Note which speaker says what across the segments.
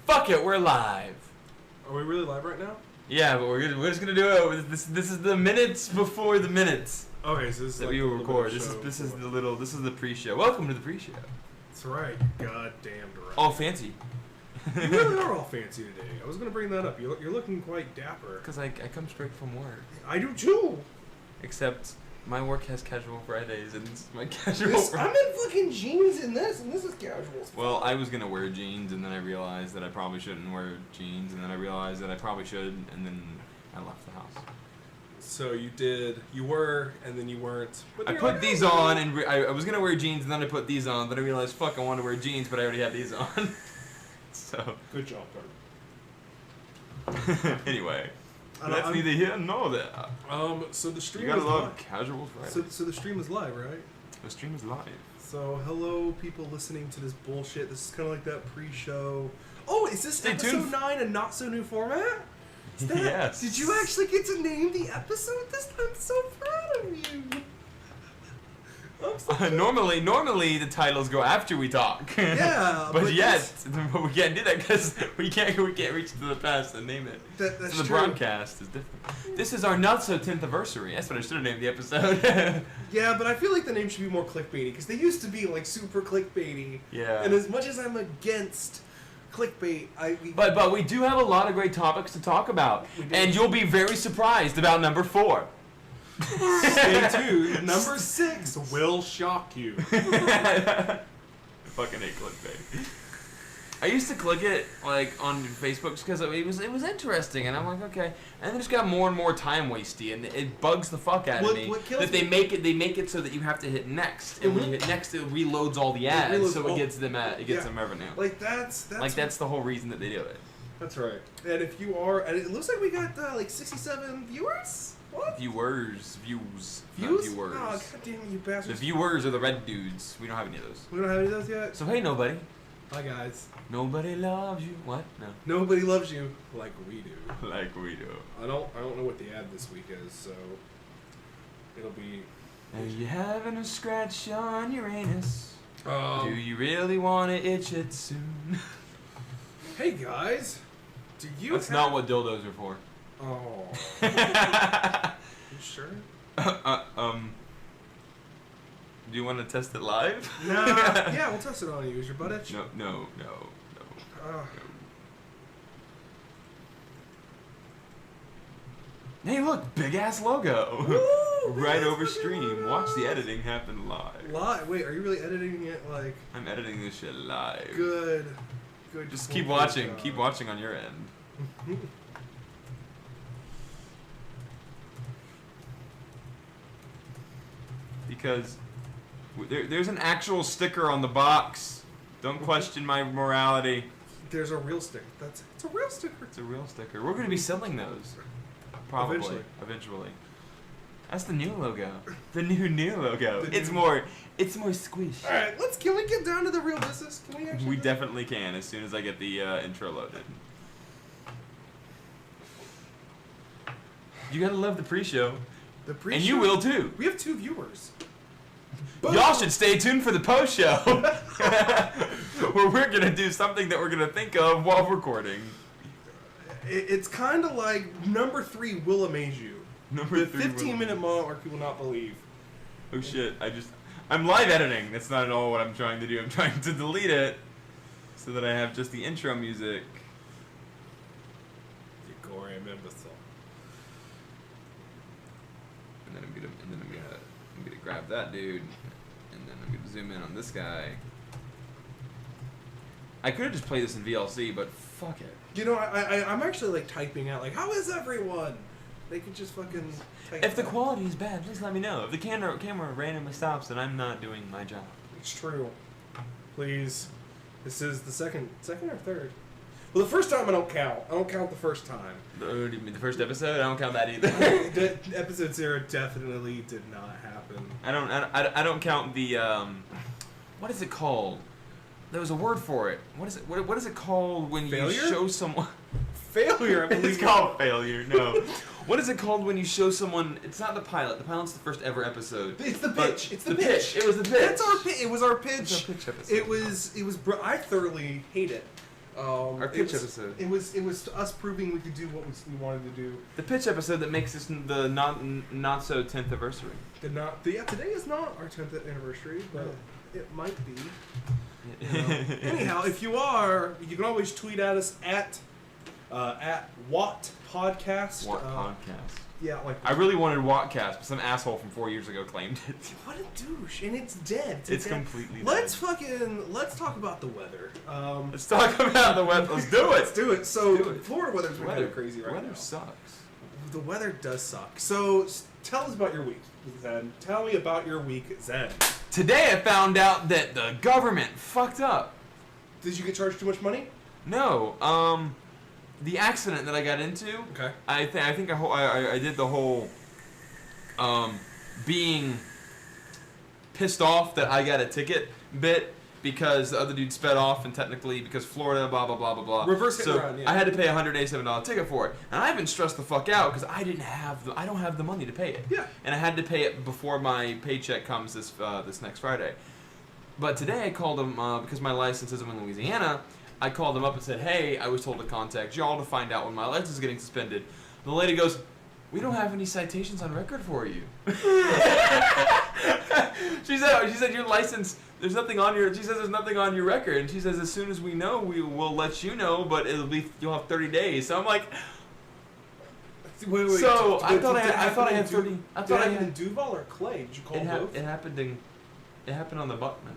Speaker 1: Fuck it, we're live.
Speaker 2: Are we really live right now?
Speaker 1: Yeah, but we're just gonna do it. This is the minutes before the minutes.
Speaker 2: Okay, so this is
Speaker 1: that
Speaker 2: like
Speaker 1: we will record. This is the pre-show. Welcome to the pre-show.
Speaker 2: That's right. God damn right.
Speaker 1: All fancy.
Speaker 2: You really are all fancy today. I was gonna bring that up. You're looking quite dapper.
Speaker 1: Because I come straight from work.
Speaker 2: I do too.
Speaker 1: Except my work has casual Fridays, and this is my casual.
Speaker 2: I'm in fucking jeans in this, and this is casual.
Speaker 1: Well, I was gonna wear jeans, and then I realized that I probably shouldn't wear jeans, and then I realized that I probably should, and then I left the house.
Speaker 2: So you were, and then you weren't.
Speaker 1: I put these on, and I was gonna wear jeans, and then I put these on. Then I realized, fuck, I want to wear jeans, but I already had these on. So.
Speaker 2: Good job, Bert.
Speaker 1: Anyway. That's neither here nor there.
Speaker 2: So the stream
Speaker 1: you gotta
Speaker 2: is
Speaker 1: love
Speaker 2: live.
Speaker 1: Casual Friday.
Speaker 2: So the stream is live, right?
Speaker 1: The stream is live.
Speaker 2: So hello, people listening to this bullshit. This is kind of like that pre-show. Oh, is this episode 9 a not so new format?
Speaker 1: Yes.
Speaker 2: Did you actually get to name the episode this time? I'm so proud of you. I'm so
Speaker 1: normally the titles go after we talk.
Speaker 2: Yeah,
Speaker 1: but yet we can't do that because we can't reach to the past and name it.
Speaker 2: That's
Speaker 1: so the
Speaker 2: true.
Speaker 1: broadcast is different. This is our not so 10th anniversary. That's what I should have named the episode.
Speaker 2: Yeah, but I feel like the name should be more clickbaity because they used to be like super clickbaity.
Speaker 1: Yeah.
Speaker 2: And as much as I'm against clickbait,
Speaker 1: but we do have a lot of great topics to talk about, and you'll be very surprised about number 4.
Speaker 2: Stay tuned. Number 6 will shock you.
Speaker 1: Fucking hate clickbait. I used to click it like on Facebook because it was interesting, and I'm like, okay, and then it's got more and more time wasty, and it bugs the fuck out of me that they make it so that you have to hit next, and when you hit next, it reloads all the ads, so it gets them revenue.
Speaker 2: Like that's
Speaker 1: the whole reason that they do it.
Speaker 2: That's right. And if you are, and it looks like we got like 67 viewers. What?
Speaker 1: Views.
Speaker 2: Oh, God damn it, you bastards.
Speaker 1: The viewers are the red dudes. We don't have any of those.
Speaker 2: We don't have any of those yet?
Speaker 1: So, hey, nobody.
Speaker 2: Hi, guys.
Speaker 1: Nobody loves you. What? No.
Speaker 2: Nobody loves you like we do.
Speaker 1: Like we do.
Speaker 2: I don't know what the ad this week is, so it'll be...
Speaker 1: Are you having a scratch on your anus? Do you really want to itch it soon?
Speaker 2: Hey, guys. Do you
Speaker 1: That's not what dildos are for.
Speaker 2: Oh. You sure?
Speaker 1: Do you want to test it live?
Speaker 2: Nah. Yeah, we'll test it on you. Is your butt itch?
Speaker 1: No. Hey, look, big ass logo.
Speaker 2: Woo,
Speaker 1: right over stream. Watch the editing happen live.
Speaker 2: Live? Wait, are you really editing it like?
Speaker 1: I'm editing this shit live.
Speaker 2: Good.
Speaker 1: Just keep watching. Keep watching on your end. Because there's an actual sticker on the box. Don't question my morality.
Speaker 2: There's a real sticker. It's a real sticker.
Speaker 1: It's a real sticker. We're going to be selling those. Probably. Eventually. That's the new logo. The new logo. It's more squish.
Speaker 2: All right, can we get down to the real business? Can we actually?
Speaker 1: We definitely can as soon as I get the intro loaded. You gotta love the pre-show.
Speaker 2: The pre-show.
Speaker 1: And you will too.
Speaker 2: We have 2 viewers.
Speaker 1: Y'all should stay tuned for the post-show. Where we're gonna do something that we're gonna think of while recording.
Speaker 2: It's kind of like number 3 will amaze you. The 15-minute mark you will not believe.
Speaker 1: Oh shit! I'm live editing. That's not at all what I'm trying to do. I'm trying to delete it so that I have just the intro music.
Speaker 2: You gory imbecile.
Speaker 1: And then I'm gonna grab that dude, and then I'm gonna zoom in on this guy. I could have just played this in VLC, but fuck it.
Speaker 2: You know, I'm actually like typing out like, how is everyone? They could just fucking type
Speaker 1: If the quality is bad, please let me know. If the camera randomly stops, then I'm not doing my job.
Speaker 2: It's true. Please. This is the second or third? Well, the first time I don't count. I don't count the first time.
Speaker 1: The first episode? I don't count that either.
Speaker 2: Episode 0 definitely did not happen.
Speaker 1: I don't count the what is it called? There was a word for it. What is it? What is it called when
Speaker 2: Failure?
Speaker 1: You show someone?
Speaker 2: Failure. I believe
Speaker 1: it's called failure. No. What is it called when you show someone? It's not the pilot. The pilot's the first ever episode.
Speaker 2: It's the pitch.
Speaker 1: It's the pitch. It was the pitch.
Speaker 2: That's our pitch. It was our pitch.
Speaker 1: It's our pitch episode.
Speaker 2: It was. I thoroughly hate it.
Speaker 1: Our pitch episode.
Speaker 2: It was us proving we could do what we wanted to do.
Speaker 1: The pitch episode that makes this the not so 10th anniversary.
Speaker 2: Today is not our 10th anniversary, but it might be. Anyhow, if you are, you can always tweet at us at WattPodcast.
Speaker 1: WattPodcast.
Speaker 2: Yeah, like
Speaker 1: I really wanted WattCast, but some asshole from 4 years ago claimed it.
Speaker 2: What a douche, and it's dead.
Speaker 1: It's completely dead.
Speaker 2: Let's talk about the weather.
Speaker 1: Let's talk about the weather. Let's do it.
Speaker 2: Let's do it. So Florida weather's been kind of crazy right now.
Speaker 1: The weather sucks.
Speaker 2: The weather does suck. So tell us about your week, Zen. Tell me about your week, Zen.
Speaker 1: Today I found out that the government fucked up.
Speaker 2: Did you get charged too much money?
Speaker 1: No. The accident that I got into.
Speaker 2: Okay.
Speaker 1: I think I did the whole being pissed off that I got a ticket bit because the other dude sped off and technically because Florida blah blah blah blah blah.
Speaker 2: Reverse hit and run. Yeah.
Speaker 1: I had to pay a $187 ticket for it, and I've been stressed the fuck out because I don't have the money to pay it.
Speaker 2: Yeah.
Speaker 1: And I had to pay it before my paycheck comes this next Friday. But today I called them because my license isn't in Louisiana. I called them up and said, hey, I was told to contact y'all to find out when my license is getting suspended. The lady goes, we don't have any citations on record for you. She said your license, there's nothing on your, she says there's nothing on your record. And she says as soon as we know, we will let you know, but you'll have 30 days. So I'm like,
Speaker 2: wait.
Speaker 1: So I thought I had 30.
Speaker 2: Did it happen in Duval or Clay? Did you call both?
Speaker 1: It happened on the Buckman.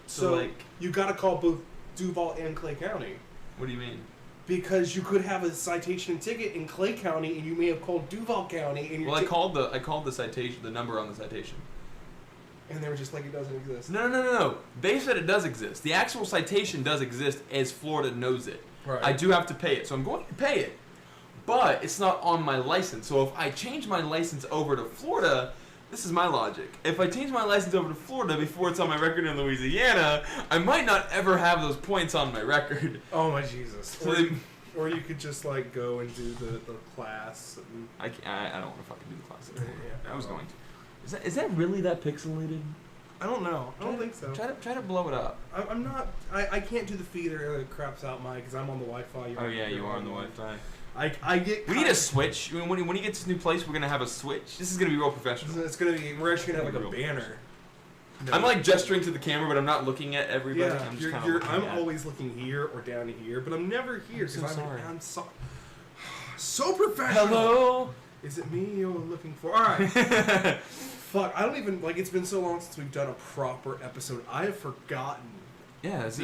Speaker 2: So like you got to call both Duval and Clay County.
Speaker 1: What do you mean?
Speaker 2: Because you could have a citation and ticket in Clay County, and you may have called Duval County. And
Speaker 1: I called the citation, the number on the citation,
Speaker 2: and they were just like, it doesn't exist.
Speaker 1: No. They said it does exist. The actual citation does exist, as Florida knows it.
Speaker 2: Right.
Speaker 1: I do have to pay it, so I'm going to pay it, but it's not on my license. So if I change my license over to Florida. This is my logic. If I change my license over to Florida before it's on my record in Louisiana, I might not ever have those points on my record.
Speaker 2: Oh my Jesus.
Speaker 1: So
Speaker 2: or you could just like go and do the class. And
Speaker 1: I don't want to fucking do the class anymore.
Speaker 2: Yeah,
Speaker 1: I was going to. Is that really that pixelated?
Speaker 2: I don't know. I don't think so.
Speaker 1: Try to blow it up.
Speaker 2: I'm not. I can't do the feed or it craps out because I'm on the Wi-Fi.
Speaker 1: Oh yeah, you are on the Wi-Fi.
Speaker 2: I get.
Speaker 1: We need a switch. When he gets to this new place, we're gonna have a switch. This is gonna be real professional.
Speaker 2: It's gonna be. We're actually gonna have like a banner.
Speaker 1: No. I'm like gesturing to the camera, but I'm not looking at everybody.
Speaker 2: Yeah,
Speaker 1: I'm just kind of.
Speaker 2: I'm always looking here or down here, but I'm never here.
Speaker 1: I'm so sorry.
Speaker 2: I'm so professional.
Speaker 1: Hello.
Speaker 2: Is it me you're looking for? All right. Fuck. I don't even like. It's been so long since we've done a proper episode. I have forgotten.
Speaker 1: Yeah, it's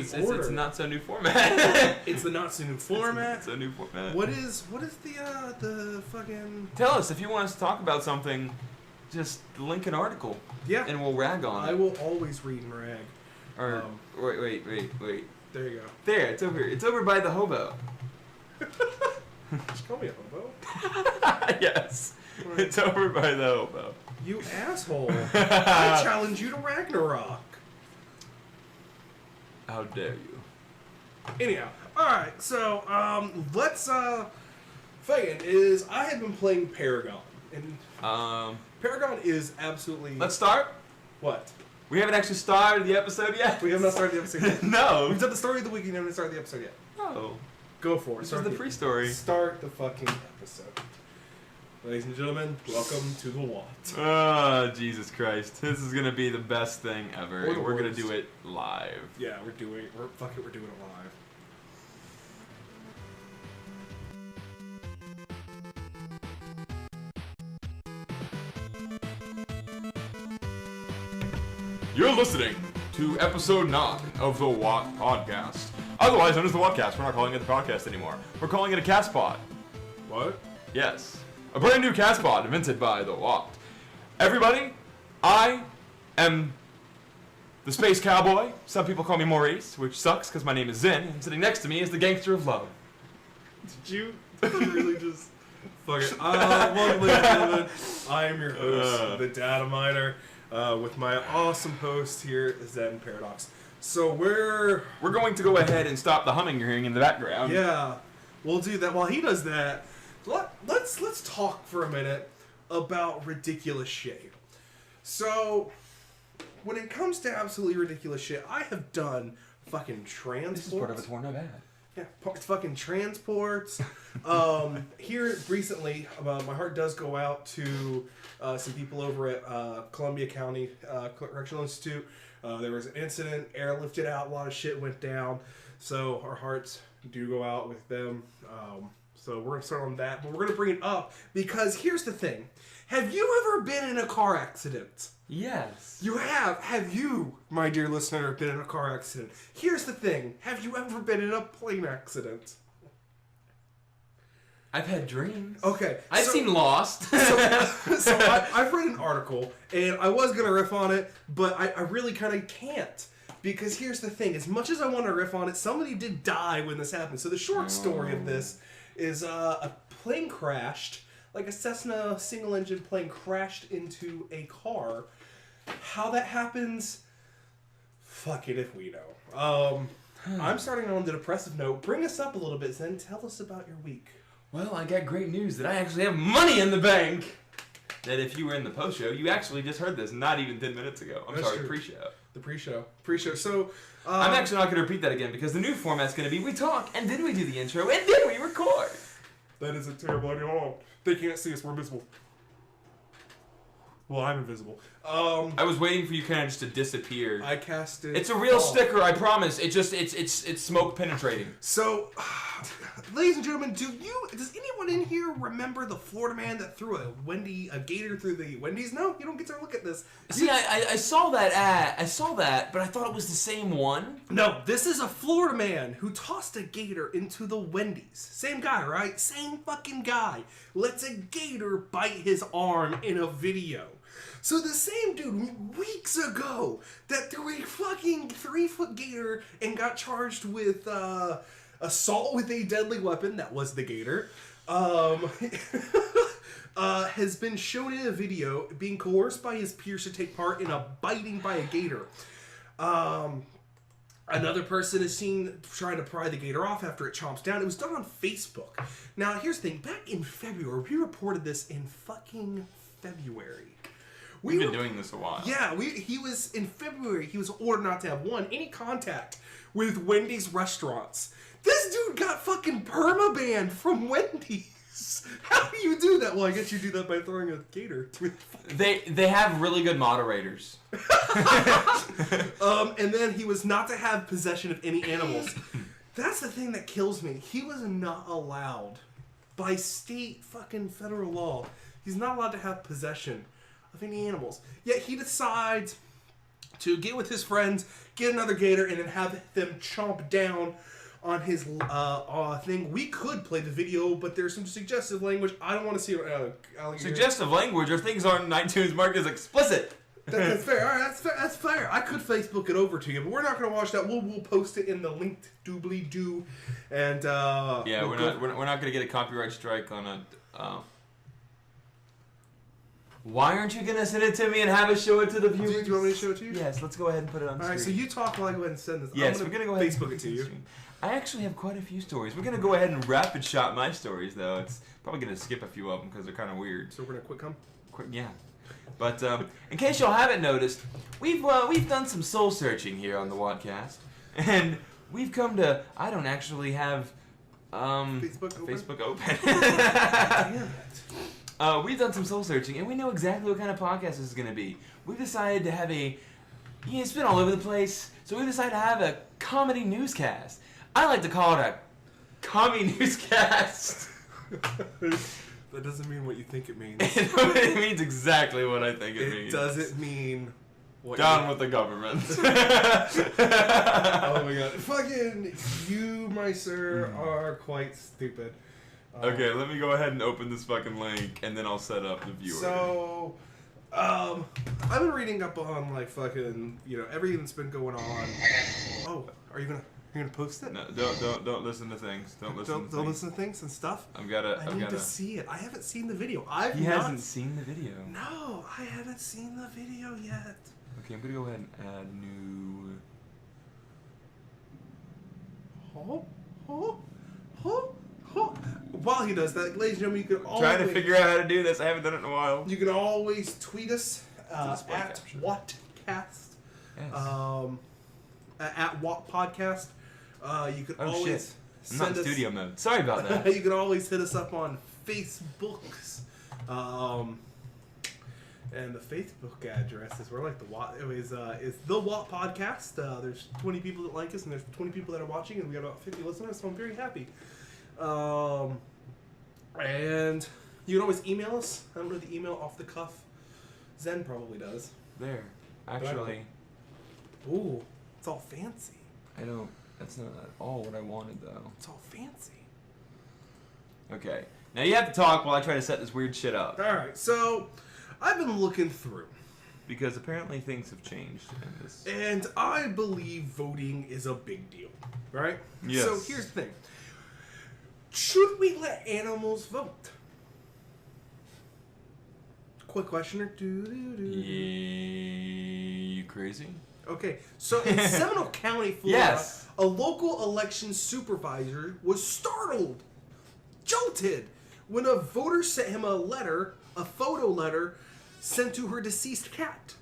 Speaker 1: not so new format.
Speaker 2: It's the not so new format.
Speaker 1: It's a new format.
Speaker 2: What is the fucking?
Speaker 1: Tell us if you want us to talk about something. Just link an article.
Speaker 2: Yeah.
Speaker 1: And we'll rag on it.
Speaker 2: I will always read and rag.
Speaker 1: Or wait.
Speaker 2: There you go.
Speaker 1: There, it's over. It's over by the hobo.
Speaker 2: Just call me a hobo.
Speaker 1: Yes. Right. It's over by the hobo.
Speaker 2: You asshole. I challenge you to Ragnarok.
Speaker 1: How dare you?
Speaker 2: Anyhow, alright, so, let's, Fagan, I have been playing Paragon, and, Paragon is absolutely...
Speaker 1: Let's start?
Speaker 2: What?
Speaker 1: We haven't actually started the episode yet?
Speaker 2: We have not started the episode yet.
Speaker 1: No.
Speaker 2: We've done the story of the week, and haven't started the episode yet.
Speaker 1: No.
Speaker 2: Go for it.
Speaker 1: This is the pre-story.
Speaker 2: Start the fucking episode. Ladies and gentlemen, welcome to the Watt.
Speaker 1: Oh, Jesus Christ. This is going to be the best thing ever. And we're going to do it live.
Speaker 2: Yeah, we're doing it live.
Speaker 1: You're listening to episode 9 of the Watt Podcast. Otherwise known as the WattCast. We're not calling it the podcast anymore. We're calling it a Castbot.
Speaker 2: What?
Speaker 1: Yes. A brand new Castbot invented by the Watt. Everybody, I am the Space Cowboy. Some people call me Maurice, which sucks because my name is Zen, and sitting next to me is the Gangster of Love.
Speaker 2: Did you really just... Fuck it. Welcome, ladies and gentlemen. I am your host, the Data Miner, with my awesome host here, Zen Paradox. So we're
Speaker 1: going to go ahead and stop the humming you're hearing in the background.
Speaker 2: Yeah, we'll do that. While he does that, let's talk for a minute about ridiculous shit. So, when it comes to absolutely ridiculous shit, I have done fucking transports.
Speaker 1: This is part of a torn bad.
Speaker 2: Yeah, fucking transports. Here recently, my heart does go out to some people over at Columbia County Correctional Institute. There was an incident, airlifted out, a lot of shit went down. So our hearts do go out with them. So we're going to start on that, but we're going to bring it up because here's the thing. Have you ever been in a car accident?
Speaker 1: Yes.
Speaker 2: You have. Have you, my dear listener, been in a car accident? Here's the thing. Have you ever been in a plane accident?
Speaker 1: I've had dreams.
Speaker 2: Okay.
Speaker 1: I've seen Lost.
Speaker 2: I've read an article, and I was going to riff on it, but I really kind of can't. Because here's the thing. As much as I want to riff on it, somebody did die when this happened. So the short story of this is a plane crashed. Like a Cessna single-engine plane crashed into a car. How that happens, fuck it if we know. I'm starting on the depressive note. Bring us up a little bit, Zen. Tell us about your week.
Speaker 1: Well, I got great news that I actually have money in the bank. That if you were in the post-show, you actually just heard this not even 10 minutes ago. I'm sorry, pre-show.
Speaker 2: The pre-show. So,
Speaker 1: I'm actually not going to repeat that again because the new format's going to be we talk, and then we do the intro, and then we record.
Speaker 2: That is a terrible idea. They can't see us. We're invisible. Well, I'm invisible.
Speaker 1: I was waiting for you kind of just to disappear.
Speaker 2: I cast it.
Speaker 1: It's a real sticker, I promise. It's smoke penetrating.
Speaker 2: So, ladies and gentlemen, does anyone in here remember the Florida man that threw a gator through the Wendy's? No, you don't get to look at this.
Speaker 1: See, I saw that but I thought it was the same one.
Speaker 2: No, this is a Florida man who tossed a gator into the Wendy's. Same guy, right? Same fucking guy. Lets a gator bite his arm in a video. So the same dude weeks ago that threw a fucking 3-foot gator and got charged with assault with a deadly weapon, that was the gator, has been shown in a video being coerced by his peers to take part in a biting by a gator. Another person is seen trying to pry the gator off after it chomps down. It was done on Facebook. Now, here's the thing. Back in February, we reported this in fucking February.
Speaker 1: We've been doing this a while.
Speaker 2: Yeah, he was in February. He was ordered not to have any contact with Wendy's restaurants. This dude got fucking permabanned from Wendy's. How do you do that? Well, I guess you do that by throwing a gator.
Speaker 1: They have really good moderators.
Speaker 2: And then he was not to have possession of any animals. That's the thing that kills me. He was not allowed by state fucking federal law. He's not allowed to have possession of any animals. Yet he decides to get with his friends, get another gator, and then have them chomp down on his thing. We could play the video, but there's some suggestive language. I don't want to see alligator.
Speaker 1: Suggestive language or things on iTunes marked as explicit.
Speaker 2: That's fair. All right, that's fair. I could Facebook it over to you, but we're not going to watch that. We'll post it in the linked doobly-doo. And
Speaker 1: yeah, we're not going to get a copyright strike on a. Why aren't you going to send it to me and have us show it to the viewers?
Speaker 2: Do you want me to show it to you?
Speaker 1: Yes, let's go ahead and put it on screen.
Speaker 2: All right, so you talk while I go ahead and send this.
Speaker 1: Yes, we're going to go ahead
Speaker 2: Facebook it to you.
Speaker 1: I actually have quite a few stories. We're going to go ahead and rapid shot my stories, though. It's probably going to skip a few of them because they're kind of weird.
Speaker 2: So we're going to quick come?
Speaker 1: Yeah. But in case y'all haven't noticed, we've done some soul searching here on the WattCast, and we've come to. I don't actually have Facebook open.
Speaker 2: Damn it.
Speaker 1: We've done some soul searching, and we know exactly what kind of podcast this is going to be. We've decided to have it's been all over the place, so we decided to have a comedy newscast. I like to call it a commie newscast.
Speaker 2: That doesn't mean what you think it means.
Speaker 1: It means exactly what I think it means.
Speaker 2: It doesn't mean what
Speaker 1: Down with the government.
Speaker 2: Oh my god. Fucking you, my sir, are quite stupid.
Speaker 1: Okay, let me go ahead and open this fucking link, and then I'll set up the viewer.
Speaker 2: So, I've been reading up on, like, fucking, everything that's been going on. Oh, are you gonna post it?
Speaker 1: No, don't listen to things. Don't listen
Speaker 2: to things and stuff?
Speaker 1: I need
Speaker 2: to see it. I haven't seen the video.
Speaker 1: He hasn't seen the video.
Speaker 2: No, I haven't seen the video yet.
Speaker 1: Okay, I'm gonna go ahead and add new.
Speaker 2: While he does that, ladies and gentlemen, you can always...
Speaker 1: Trying to figure out how to do this. I haven't done it in a while.
Speaker 2: You can always tweet us at WattCast.
Speaker 1: Yes.
Speaker 2: At WattPodcast. You can always
Speaker 1: I'm not in studio mode. Sorry about that.
Speaker 2: You can always hit us up on Facebooks. And the Facebook address is we're like the Watt. It's the Watt Podcast. There's 20 people that like us, and there's 20 people that are watching, and we got about 50 listeners. So I'm very happy. And you can always email us. I don't know the email off the cuff. Zen probably does.
Speaker 1: There, actually.
Speaker 2: Ooh, it's all fancy.
Speaker 1: I don't. That's not at all what I wanted, though.
Speaker 2: It's all fancy.
Speaker 1: Okay, now you have to talk while I try to set this weird shit up.
Speaker 2: All right, so I've been looking through.
Speaker 1: Because apparently things have changed in this.
Speaker 2: And I believe voting is a big deal, right?
Speaker 1: Yes.
Speaker 2: So here's the thing. Should we let animals vote? Quick question or
Speaker 1: You crazy?
Speaker 2: Okay, so in Seminole County, Florida,
Speaker 1: yes.
Speaker 2: A local election supervisor was startled, jolted, when a voter sent him a photo letter, sent to her deceased cat.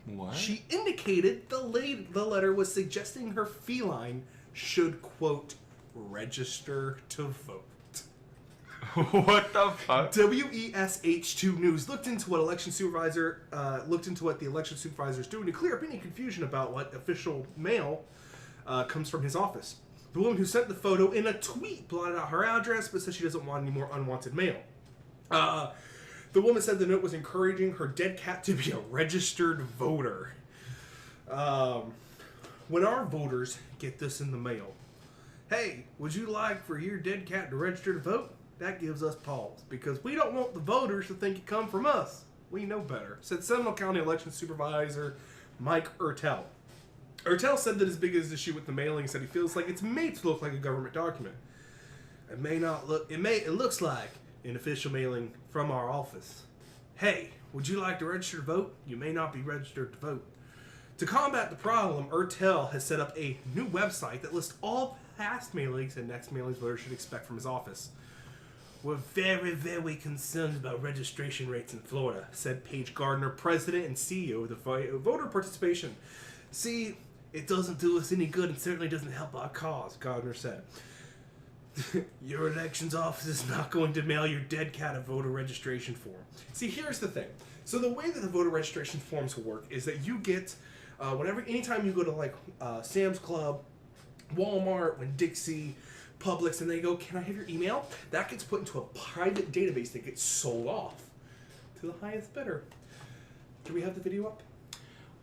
Speaker 1: What?
Speaker 2: She indicated the letter was suggesting her feline should, quote, register to vote.
Speaker 1: What the fuck?
Speaker 2: WESH2 News looked into what the election supervisor is doing to clear up any confusion about what official mail comes from his office. The woman who sent the photo in a tweet blotted out her address, but said she doesn't want any more unwanted mail. The woman said the note was encouraging her dead cat to be a registered voter. When our voters get this in the mail, hey, would you like for your dead cat to register to vote? That gives us pause, because we don't want the voters to think it come from us. We know better, said Seminole County Election Supervisor Mike Ertel. Ertel said that his biggest issue with the mailing said he feels like it's made to look like a government document. It looks like an official mailing from our office. Hey, would you like to register to vote? You may not be registered to vote. To combat the problem, Ertel has set up a new website that lists all past mailings and next mailings voters should expect from his office. We're very, very concerned about registration rates in Florida, said Paige Gardner, president and CEO of the voter participation. See, it doesn't do us any good and certainly doesn't help our cause, Gardner said. Your elections office is not going to mail your dead cat a voter registration form. See, here's the thing. So the way that the voter registration forms work is that you get, anytime you go to like Sam's Club, Walmart, Winn-Dixie, Publix, and they go, can I have your email? That gets put into a private database that gets sold off to the highest bidder. Do we have the video up?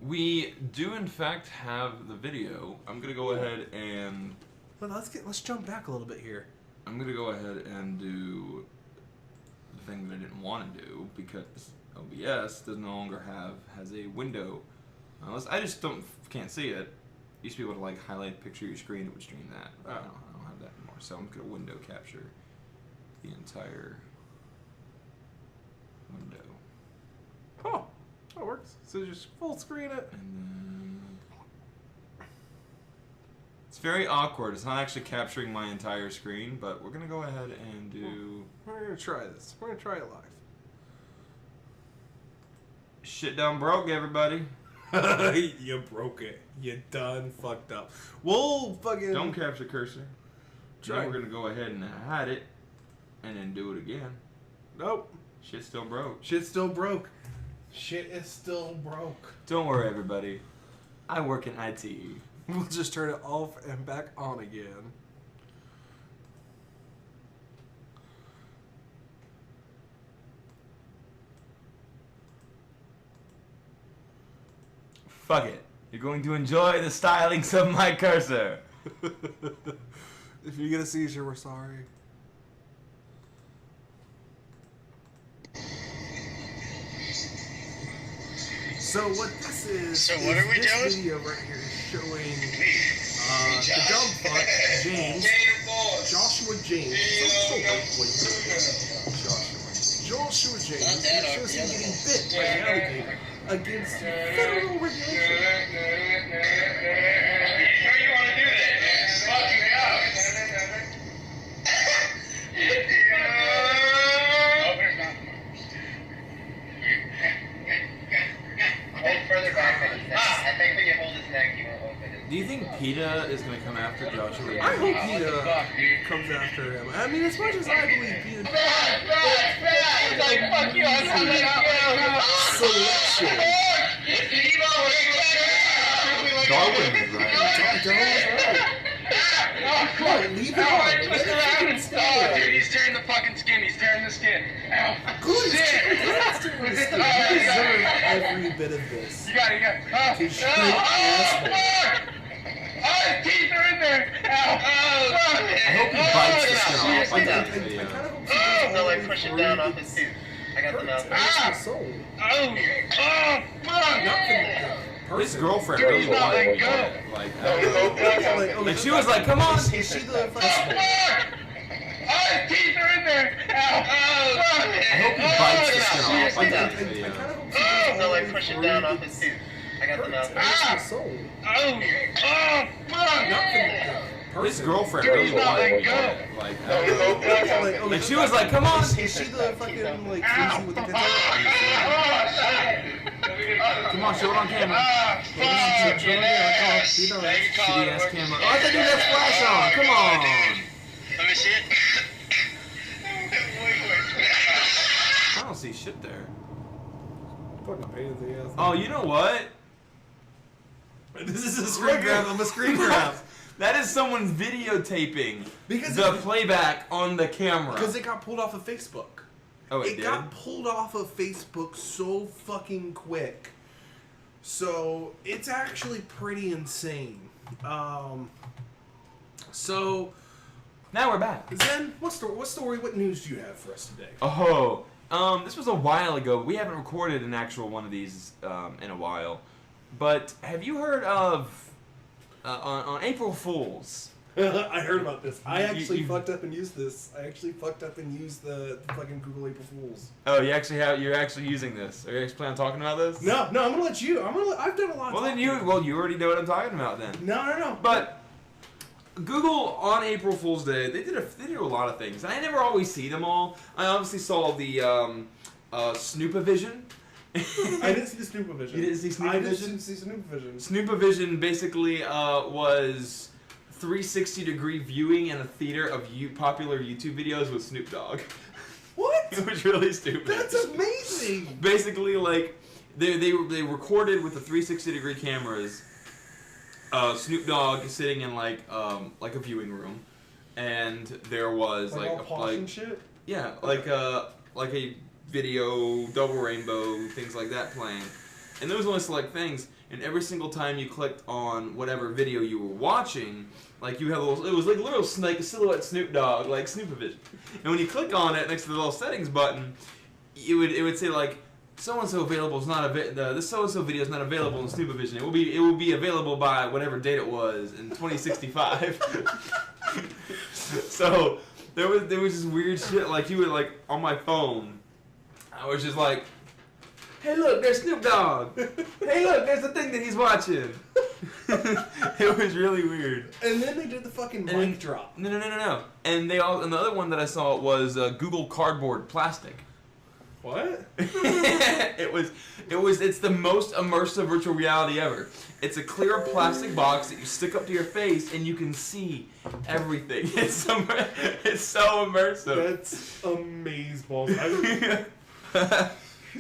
Speaker 1: We do, in fact, have the video. I'm going to go ahead and...
Speaker 2: Well, let's jump back a little bit here.
Speaker 1: I'm going to go ahead and do the thing that I didn't want to do, because OBS no longer has a window. I just can't see it. Used to be able to like highlight a picture of your screen, it would stream that. I don't have that anymore. So I'm going to window capture the entire window.
Speaker 2: Oh, that works. So just full screen it.
Speaker 1: And then it's very awkward. It's not actually capturing my entire screen, but we're going to go ahead and do...
Speaker 2: We're going to try this. We're going to try it live.
Speaker 1: Shit done broke, everybody.
Speaker 2: You broke it. You done fucked up. We'll fucking...
Speaker 1: Don't capture cursor.
Speaker 2: Try.
Speaker 1: Now we're going to go ahead and hide it and then do it again.
Speaker 2: Nope.
Speaker 1: Shit still broke.
Speaker 2: Shit still broke. Shit is still broke.
Speaker 1: Don't worry, everybody. I work in IT.
Speaker 2: We'll just turn it off and back on again.
Speaker 1: Fuck it. You're going to enjoy the stylings of my cursor.
Speaker 2: If you get a seizure, we're sorry. So what this is?
Speaker 3: So what are we
Speaker 2: this
Speaker 3: doing?
Speaker 2: Video right here is showing the dumb fuck James, Joshua James. Joshua James.
Speaker 3: Not that
Speaker 2: shows him
Speaker 3: the
Speaker 2: getting
Speaker 3: other
Speaker 2: bit by an alligator against federal regulation.
Speaker 3: Sure you want to do this? Fuck me up. Open not hold further back on his neck. I think when you hold his neck, you won't open it.
Speaker 1: Do you think PETA is going to come after the Yeah.
Speaker 2: I hope
Speaker 3: What the fuck,
Speaker 2: PETA
Speaker 3: dude?
Speaker 2: comes after him. I mean, as much as I believe PETA
Speaker 3: He's like, fuck you, I'm coming out.
Speaker 2: selection.
Speaker 1: Darwin is right.
Speaker 2: Darwin was right. Come on, leave it on. Let it fucking stay.
Speaker 3: Dude, he's tearing the fucking skin. He's tearing the skin. Ow.
Speaker 2: Good.
Speaker 3: Shit.
Speaker 2: You deserve every bit of this.
Speaker 3: You got it.
Speaker 2: Cause you're an asshole.
Speaker 3: Oh, his teeth are in there. Ow. Oh,
Speaker 1: I hope he bites the skin off.
Speaker 2: I
Speaker 1: Like
Speaker 2: kind
Speaker 1: that
Speaker 2: of
Speaker 1: video.
Speaker 2: hope she goes
Speaker 4: No,
Speaker 2: all
Speaker 4: like
Speaker 2: the
Speaker 4: push
Speaker 2: way
Speaker 4: it down
Speaker 2: through
Speaker 4: off his tooth. I got the mouth.
Speaker 2: my soul.
Speaker 3: Oh, fuck.
Speaker 2: Not the
Speaker 1: His girlfriend
Speaker 3: Dude,
Speaker 1: really
Speaker 3: he's not letting
Speaker 1: wanted
Speaker 3: go.
Speaker 1: like she was like, "Come on."
Speaker 2: Is she the fucking...
Speaker 3: Oh, his teeth are in there. Ow.
Speaker 1: I hope he bites the skin off. Like that
Speaker 2: I
Speaker 1: video.
Speaker 2: kind of hope she goes all
Speaker 4: No,
Speaker 2: the
Speaker 4: like
Speaker 2: way
Speaker 4: push it
Speaker 2: through
Speaker 4: down off his tooth. I got the mouth.
Speaker 2: my soul.
Speaker 3: Oh, fuck.
Speaker 2: Not the
Speaker 1: His girlfriend
Speaker 3: Dude,
Speaker 1: really
Speaker 3: he's not letting
Speaker 1: wanted
Speaker 3: go.
Speaker 1: like
Speaker 2: Like
Speaker 1: she was like, "Come on."
Speaker 2: Is she the fucking like crazy with the pizza?
Speaker 1: Come on, show it on camera.
Speaker 3: Fuck.
Speaker 1: Shitty ass camera. Oh, I thought you had flash on. Come on.
Speaker 3: Let me see it.
Speaker 1: I don't see shit there.
Speaker 2: Fucking pain in the ass.
Speaker 1: Oh, you know what?
Speaker 2: This is a screen grab of a screen grab.
Speaker 1: That is someone's videotaping
Speaker 2: Because
Speaker 1: the
Speaker 2: it-
Speaker 1: playback on the camera.
Speaker 2: Because it got pulled off of Facebook.
Speaker 1: Oh, it
Speaker 2: It
Speaker 1: did?
Speaker 2: got pulled off of Facebook so fucking quick. So it's actually pretty insane. So
Speaker 1: Now we're back.
Speaker 2: Zen, what story, what news do you have for us today?
Speaker 1: Oh, this was a while ago. We haven't recorded an actual one of these in a while. But have you heard of on April Fools?
Speaker 2: I heard about this. I actually
Speaker 1: you-
Speaker 2: fucked up and used this. I actually fucked up and used the fucking Google April Fools.
Speaker 1: Oh, you're actually using this. Are you actually planning on talking about this?
Speaker 2: No, I'm gonna let you. I've done a lot.
Speaker 1: Well,
Speaker 2: of
Speaker 1: then you already know what I'm talking about then.
Speaker 2: No.
Speaker 1: But Google on April Fool's Day, they do a lot of things. And I never always see them all. I obviously saw the Snoopavision.
Speaker 2: I didn't see the Snoopavision.
Speaker 1: You didn't see Snoopavision?
Speaker 2: I didn't see Snoopavision.
Speaker 1: Snoopavision basically was 360-degree viewing in a theater of popular YouTube videos with Snoop Dogg.
Speaker 2: What?
Speaker 1: It was really stupid.
Speaker 2: That's amazing.
Speaker 1: Basically, like they recorded with the 360-degree cameras. Snoop Dogg is sitting in like a viewing room, and there was
Speaker 2: Like all posh and shit?
Speaker 1: yeah, like a video, double rainbow, things like that playing. And there was only select things, and every single time you clicked on whatever video you were watching, like you have it was like a little snake, a silhouette Snoop Dogg, like Snoopavision. And when you click on it next to the little settings button, it would say like so and so available is not this so and so video is not available in Snoopavision. It will be available by whatever date it was in 2065. So there was this weird shit like you would like on my phone. I was just like, hey look, there's Snoop Dogg. Hey look, there's the thing that he's watching. It was really weird.
Speaker 2: And then they did the fucking mic drop.
Speaker 1: No. And the other one that I saw was Google Cardboard Plastic.
Speaker 2: What?
Speaker 1: It's the most immersive virtual reality ever. It's a clear plastic box that you stick up to your face and you can see everything. It's so immersive.
Speaker 2: That's amazeballs.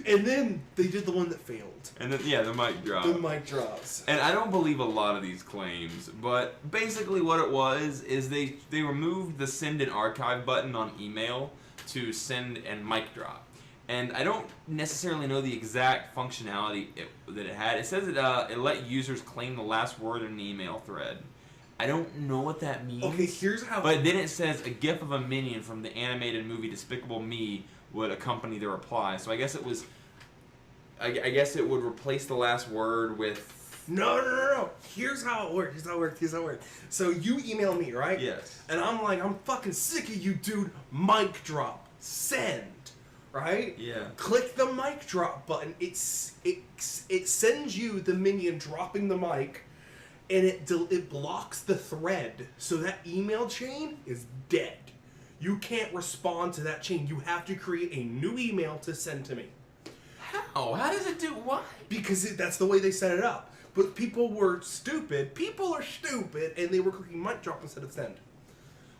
Speaker 2: And then they did the one that failed.
Speaker 1: And then the mic drop.
Speaker 2: The mic drops.
Speaker 1: And I don't believe a lot of these claims, but basically what it was is they removed the send and archive button on email to send and mic drop. And I don't necessarily know the exact functionality that it had. It says it let users claim the last word in an email thread. I don't know what that means.
Speaker 2: Okay, here's how.
Speaker 1: But then it says a gif of a minion from the animated movie Despicable Me would accompany the reply. So I guess it was. I guess it would replace the last word with.
Speaker 2: No. Here's how it worked. So you email me, right?
Speaker 1: Yes.
Speaker 2: And I'm like, I'm fucking sick of you, dude. Mic drop. Send. Right?
Speaker 1: Yeah.
Speaker 2: Click the mic drop button. It sends you the minion dropping the mic, and it blocks the thread. So that email chain is dead. You can't respond to that chain. You have to create a new email to send to me.
Speaker 1: How? How does it do what?
Speaker 2: Because that's the way they set it up. But people were stupid. People are stupid, and they were clicking mic drop instead of send.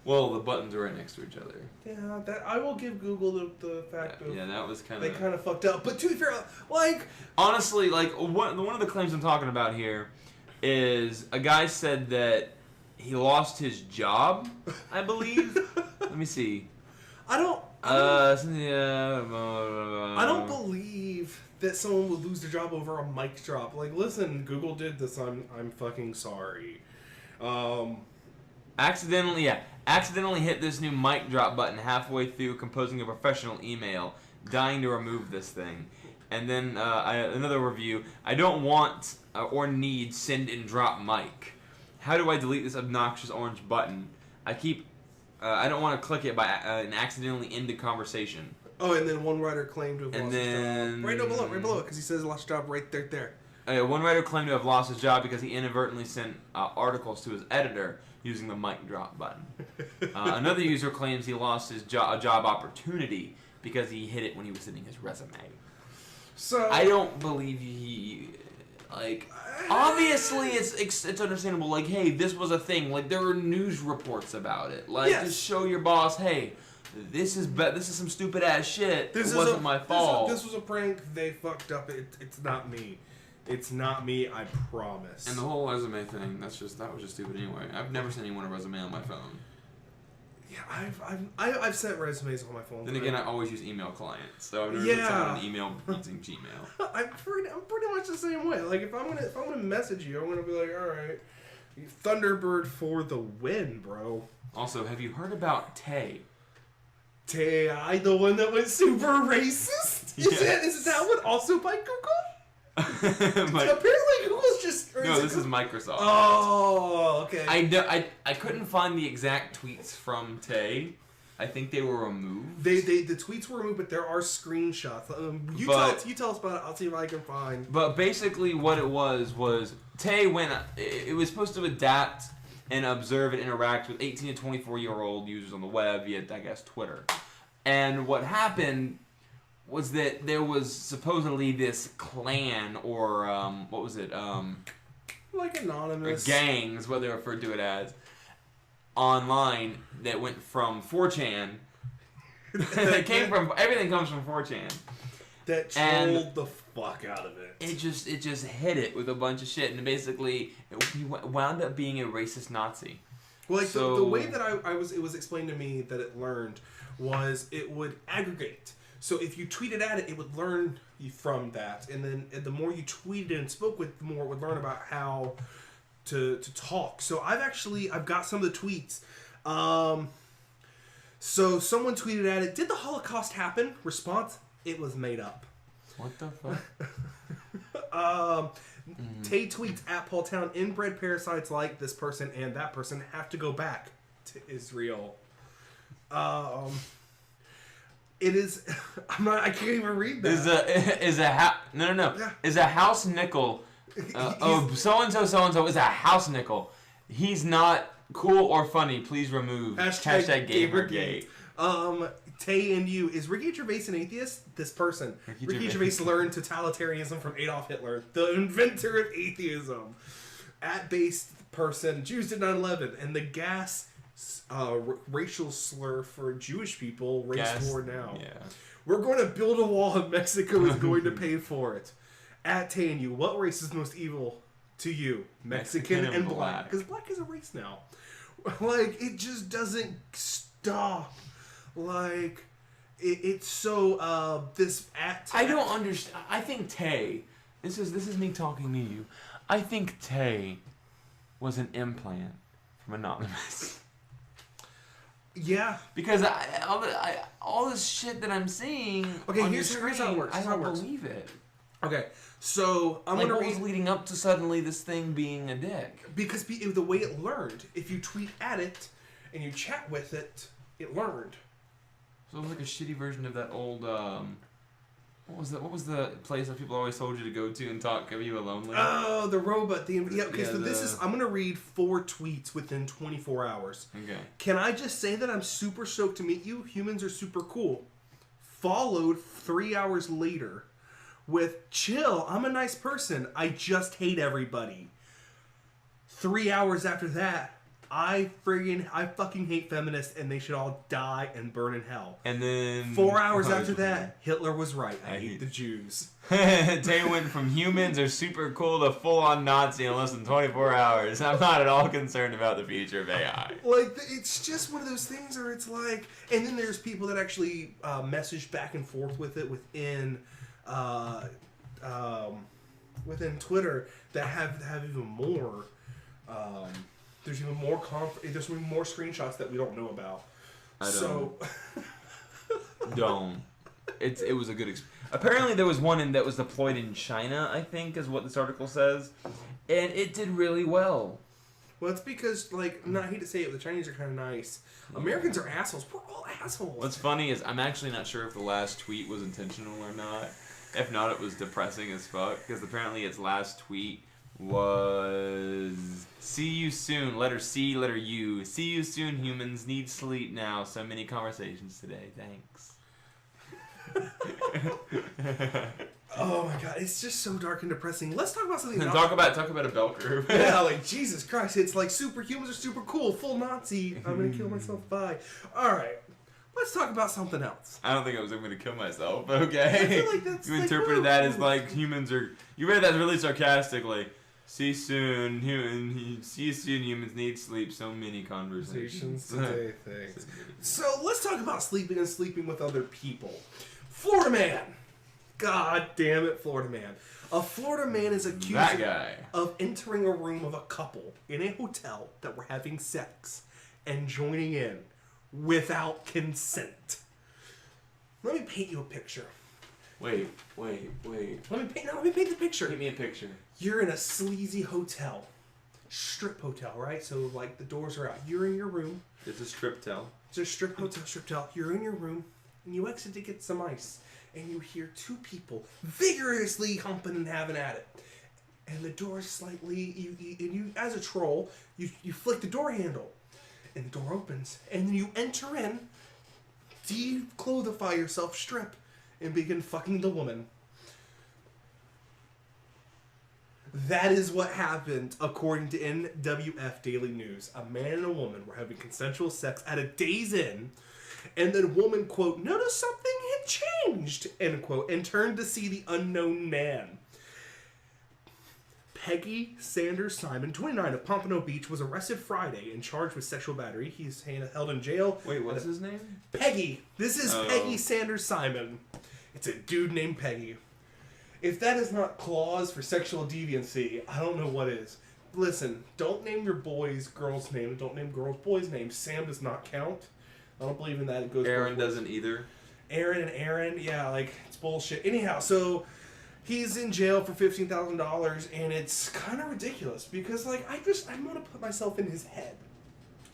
Speaker 1: Well, the buttons are right next to each other.
Speaker 2: Yeah, that I will give Google the fact of...
Speaker 1: Yeah, that was kind of...
Speaker 2: They kind of fucked up. But to be fair, like...
Speaker 1: Honestly, like, one of the claims I'm talking about here is a guy said that he lost his job, I believe. Let me see.
Speaker 2: I don't believe that someone would lose their job over a mic drop. Like, listen, Google did this. I'm fucking sorry.
Speaker 1: Accidentally hit this new mic drop button halfway through composing a professional email, dying to remove this thing. And then another review. I don't want or need send and drop mic. How do I delete this obnoxious orange button? I don't want to click it and accidentally end the conversation.
Speaker 2: Oh, and then one writer claimed to have lost his job. Right below it, because he says he lost his job right there.
Speaker 1: One writer claimed to have lost his job because he inadvertently sent articles to his editor using the mic drop button. Another user claims he lost his job opportunity because he hit it when he was sending his resume. So I don't believe he... Like, obviously it's understandable, like, hey, this was a thing. Like, there were news reports about it. Like, just show your boss, hey, this is some stupid-ass shit. It wasn't my fault.
Speaker 2: This was a prank. They fucked up. It's not me. It's not me, I promise.
Speaker 1: And the whole resume thing, that was just stupid anyway. I've never sent anyone a resume on my phone.
Speaker 2: Yeah, I've sent resumes on my phone.
Speaker 1: Then again, I always use email clients, so I've never sent an email using Gmail.
Speaker 2: I'm pretty much the same way. Like if I'm gonna message you, I'm gonna be like, all right, Thunderbird for the win, bro.
Speaker 1: Also, have you heard about Tay?
Speaker 2: Tay, the one that went super racist. Is that one also by Google? Apparently Google's just...
Speaker 1: No, this is Microsoft.
Speaker 2: Oh, okay.
Speaker 1: I couldn't find the exact tweets from Tay. I think they were removed.
Speaker 2: The tweets were removed, but there are screenshots. You tell us about it. I'll see if I can find.
Speaker 1: But basically what it was Tay went... It was supposed to adapt and observe and interact with 18 to 24-year-old users on the web via, I guess, Twitter. And what happened... was that there was supposedly this clan or what was it?
Speaker 2: Like anonymous
Speaker 1: gangs, what they referred to it as, online that went from 4chan. Everything comes from 4chan.
Speaker 2: That trolled the fuck out of it.
Speaker 1: It just hit it with a bunch of shit, and basically it wound up being a racist Nazi.
Speaker 2: Well, like the way that it was explained to me that it learned was it would aggregate. So if you tweeted at it, it would learn from that, and then the more you tweeted and spoke with, the more it would learn about how to talk. So I've got some of the tweets. So someone tweeted at it, "Did the Holocaust happen?" Response: "It was made up."
Speaker 1: What the fuck?
Speaker 2: Tay tweets at Paul Town, "Inbred parasites like this person and that person have to go back to Israel." It is. I can't even read that.
Speaker 1: Is a house nickel. So and so is a house nickel. He's not cool or funny. Please remove hashtag Gamergate.
Speaker 2: Tay and you, is Ricky Gervais an atheist? This person. Ricky Gervais learned totalitarianism from Adolf Hitler, the inventor of atheism. At base person, Jews did 9/11, and the gas. Racial slur for Jewish people, race war now.
Speaker 1: Yeah.
Speaker 2: We're going to build a wall and Mexico is going to pay for it. At Tanyu, what race is most evil to you? Mexican and black. Because black is a race now. Like, it just doesn't stop. Like, it's so,
Speaker 1: I don't understand. I think Tay, this is me talking to you. I think Tay was an implant from Anonymous.
Speaker 2: Yeah,
Speaker 1: because all this shit that I'm seeing.
Speaker 2: Okay, here's how it works.
Speaker 1: I don't believe it.
Speaker 2: Okay, so I'm gonna read.
Speaker 1: What was leading up to suddenly this thing being a dick?
Speaker 2: Because the way it learned, if you tweet at it and you chat with it, it learned.
Speaker 1: So it was like a shitty version of that old. What was the place that people always told you to go to and talk? Are you lonely?
Speaker 2: Oh, the robot. I'm gonna read 4 tweets within 24 hours.
Speaker 1: Okay.
Speaker 2: Can I just say that I'm super stoked to meet you? Humans are super cool. Followed 3 hours later with chill, I'm a nice person, I just hate everybody. 3 hours after that, I fucking hate feminists and they should all die and burn in hell.
Speaker 1: And then
Speaker 2: 4 hours after that, Hitler was right. I hate the Jews.
Speaker 1: Tay went from humans are super cool to full-on Nazi in less than 24 hours. I'm not at all concerned about the future of AI.
Speaker 2: Like, it's just one of those things where it's like... And then there's people that actually message back and forth with it within Twitter that have even more... there's even more there's even more screenshots that we don't know about.
Speaker 1: Don't. It was a good apparently there was one that was deployed in China, I think, is what this article says, and it did really well.
Speaker 2: Well, it's because, like, I hate to say it, but the Chinese are kind of nice. Americans are assholes. We're all assholes.
Speaker 1: What's funny is I'm actually not sure if the last tweet was intentional or not. If not, it was depressing as fuck, because apparently its last tweet was see you soon, letter C, letter U. See you soon, humans. Need sleep now. So many conversations today. Thanks.
Speaker 2: Oh my god, it's just so dark and depressing. Let's talk about something.
Speaker 1: Talk about a bell curve.
Speaker 2: Yeah, like Jesus Christ, it's like superhumans are super cool, full Nazi. I'm gonna kill myself. Bye. All right, let's talk about something else.
Speaker 1: I don't think I was going to kill myself, but okay.
Speaker 2: I feel like that's
Speaker 1: you
Speaker 2: like,
Speaker 1: interpreted that as like humans are. You read that really sarcastically. See you soon, humans need sleep. So many conversations
Speaker 2: today, thanks. So let's talk about sleeping and sleeping with other people. Florida man. God damn it, Florida man. A Florida man is accused of entering a room of a couple in a hotel that were having sex and joining in without consent. Let me paint you a picture.
Speaker 1: Wait.
Speaker 2: Let me paint the picture.
Speaker 1: Paint me a picture.
Speaker 2: You're in a sleazy hotel. Strip hotel, right? So, like, the doors are out. You're in your room.
Speaker 1: It's a strip hotel.
Speaker 2: It's a strip hotel. You're in your room, and you exit to get some ice. And you hear two people vigorously humping and having at it. And the door slightly... You as a troll, you flick the door handle. And the door opens. And then you enter in, declothify yourself, strip, and begin fucking the woman. That is what happened, according to NWF Daily News. A man and a woman were having consensual sex at a Days Inn, and then woman, quote, noticed something had changed, end quote, and turned to see the unknown man. Peggy Sanders Simon, 29, of Pompano Beach, was arrested Friday and charged with sexual battery. He's held in jail.
Speaker 1: Wait, what's his name?
Speaker 2: Peggy. This is Peggy Sanders Simon. It's a dude named Peggy. If that is not clause for sexual deviancy, I don't know what is. Listen, don't name your boys girls' names. Don't name girls' boys' names. Sam does not count. I don't believe in that. It goes.
Speaker 1: Aaron doesn't either.
Speaker 2: Aaron, yeah, like, it's bullshit. Anyhow, so he's in jail for $15,000, and it's kind of ridiculous because, like, I'm gonna put myself in his head.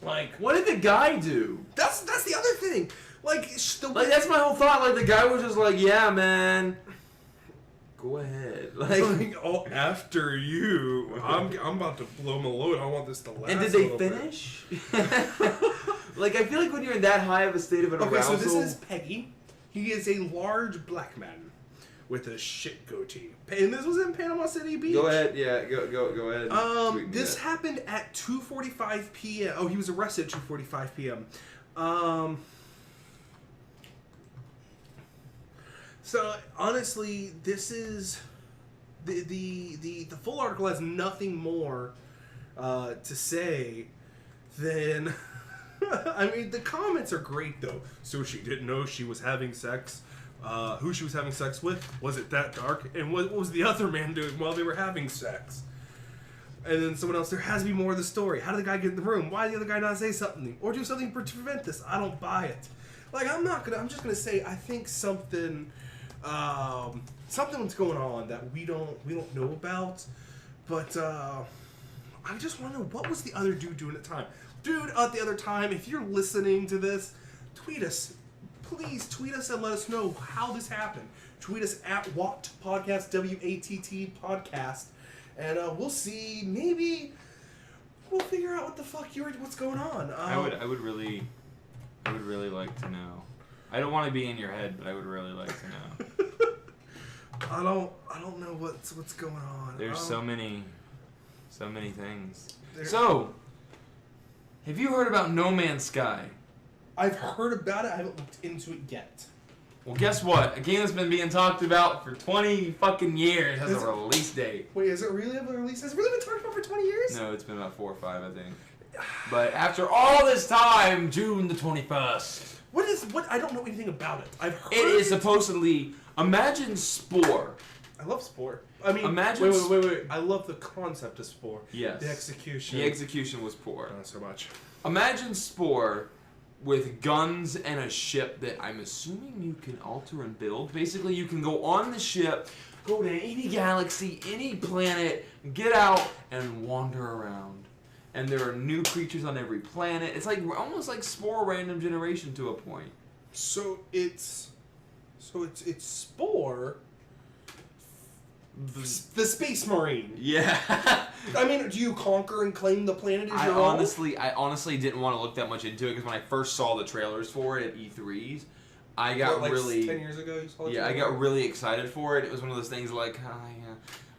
Speaker 2: Like,
Speaker 1: what did the guy do?
Speaker 2: That's the other thing. Like
Speaker 1: that's my whole thought. Like, the guy was just like, yeah, man. Go ahead.
Speaker 2: Like, oh, after you, I'm about to blow my load. I want this to last.
Speaker 1: And did they finish? Like, I feel like when you're in that high of a state of an arousal.
Speaker 2: Okay, so this is Peggy. He is a large black man with a shit goatee, and this was in Panama City Beach.
Speaker 1: Go ahead, yeah, go ahead.
Speaker 2: This happened at 2:45 p.m. Oh, he was arrested at 2:45 p.m. So honestly, this is the full article has nothing more to say than I mean, the comments are great though. So she didn't know she was having sex. Who she was having sex with? Was it that dark? And what was the other man doing while they were having sex? And then someone else, there has to be more of the story. How did the guy get in the room? Why did the other guy not say something? Or do something to prevent this? I don't buy it. Like, I'm just gonna say, I think something's going on that we don't know about. But, I just want to know, what was the other dude doing at the time? Dude, at the other time, if you're listening to this, tweet us. Please tweet us and let us know how this happened. Tweet us at WattPodcast, W-A-T-T podcast. And we'll see, maybe we'll figure out what the fuck what's going on.
Speaker 1: I would really like to know. I don't want to be in your head, but I would really like to know.
Speaker 2: I don't know what's going on.
Speaker 1: There's so many things. So, have you heard about No Man's Sky?
Speaker 2: I've heard about it. I haven't looked into it yet.
Speaker 1: Well, guess what? A game that's been being talked about for 20 fucking years has a release date.
Speaker 2: Wait, is it really a release? Has it really been talked about for 20 years?
Speaker 1: No, it's been about 4 or 5, I think. But after all this time, June the 21st.
Speaker 2: What? I don't know anything about it. I've heard
Speaker 1: it is supposedly, imagine Spore.
Speaker 2: I love Spore. I mean,
Speaker 1: imagine
Speaker 2: wait. I love the concept of Spore.
Speaker 1: Yes.
Speaker 2: The execution.
Speaker 1: The execution was poor.
Speaker 2: Not so much.
Speaker 1: Imagine Spore with guns and a ship that I'm assuming you can alter and build. Basically, you can go on the ship, go to any galaxy, any planet, get out, and wander around. And there are new creatures on every planet. It's like almost like Spore Random Generation to a point.
Speaker 2: So it's Spore, the Space Marine.
Speaker 1: Yeah.
Speaker 2: I mean, do you conquer and claim the planet as your own?
Speaker 1: I honestly didn't want to look that much into it because when I first saw the trailers for it at E3s, I got really
Speaker 2: 10 years ago. You saw it.
Speaker 1: Yeah, I got really excited for it. It was one of those things like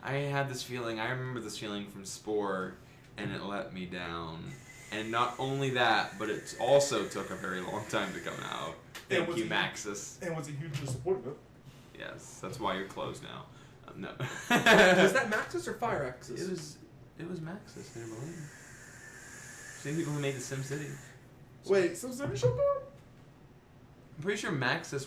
Speaker 1: I had this feeling. I remember this feeling from Spore, and it let me down. And not only that, but it also took a very long time to come out. Thank you, Maxis.
Speaker 2: And was a huge disappointment.
Speaker 1: Yes, that's why you're closed now. No.
Speaker 2: Was that Maxis or Fire Axis?
Speaker 1: It was Maxis, I believe. Same people who made the SimCity.
Speaker 2: Wait, SimCity shut down?
Speaker 1: I'm pretty sure Maxis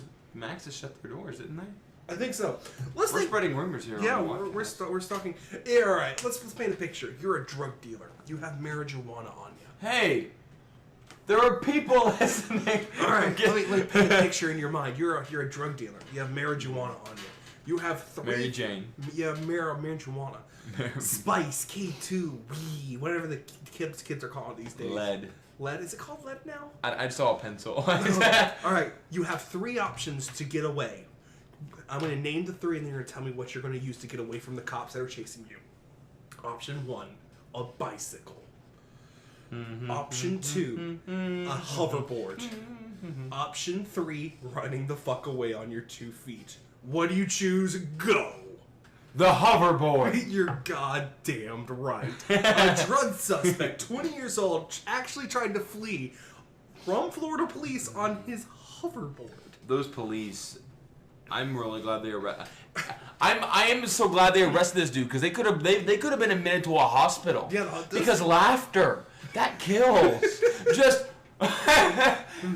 Speaker 1: shut their doors, didn't they?
Speaker 2: I think so.
Speaker 1: We're spreading rumors here.
Speaker 2: Yeah,
Speaker 1: on
Speaker 2: we're stalking. Yeah, all right. Let's paint a picture. You're a drug dealer. You have marijuana on you.
Speaker 1: Hey, there are people listening.
Speaker 2: All right, let me paint a picture in your mind. You're a drug dealer. You have marijuana on you. You have 3.
Speaker 1: Mary Jane.
Speaker 2: Yeah, marijuana. Spice, K2, weed, whatever the kids are calling these days.
Speaker 1: Lead.
Speaker 2: Lead? Is it called lead now?
Speaker 1: I saw a pencil.
Speaker 2: All right, you have 3 options to get away. I'm going to name the 3, and then you're going to tell me what you're going to use to get away from the cops that are chasing you. Option 1, a bicycle. Option 2, a hoverboard. Option 3, running the fuck away on your 2 feet. What do you choose? Go!
Speaker 1: The hoverboard.
Speaker 2: You're goddamn right. A drug suspect, 20 years old, actually tried to flee from Florida police on his hoverboard.
Speaker 1: Those police, I'm really glad they arrested. I am so glad they arrested this dude because they could have been admitted to a hospital.
Speaker 2: Yeah,
Speaker 1: because laughter that kills. Just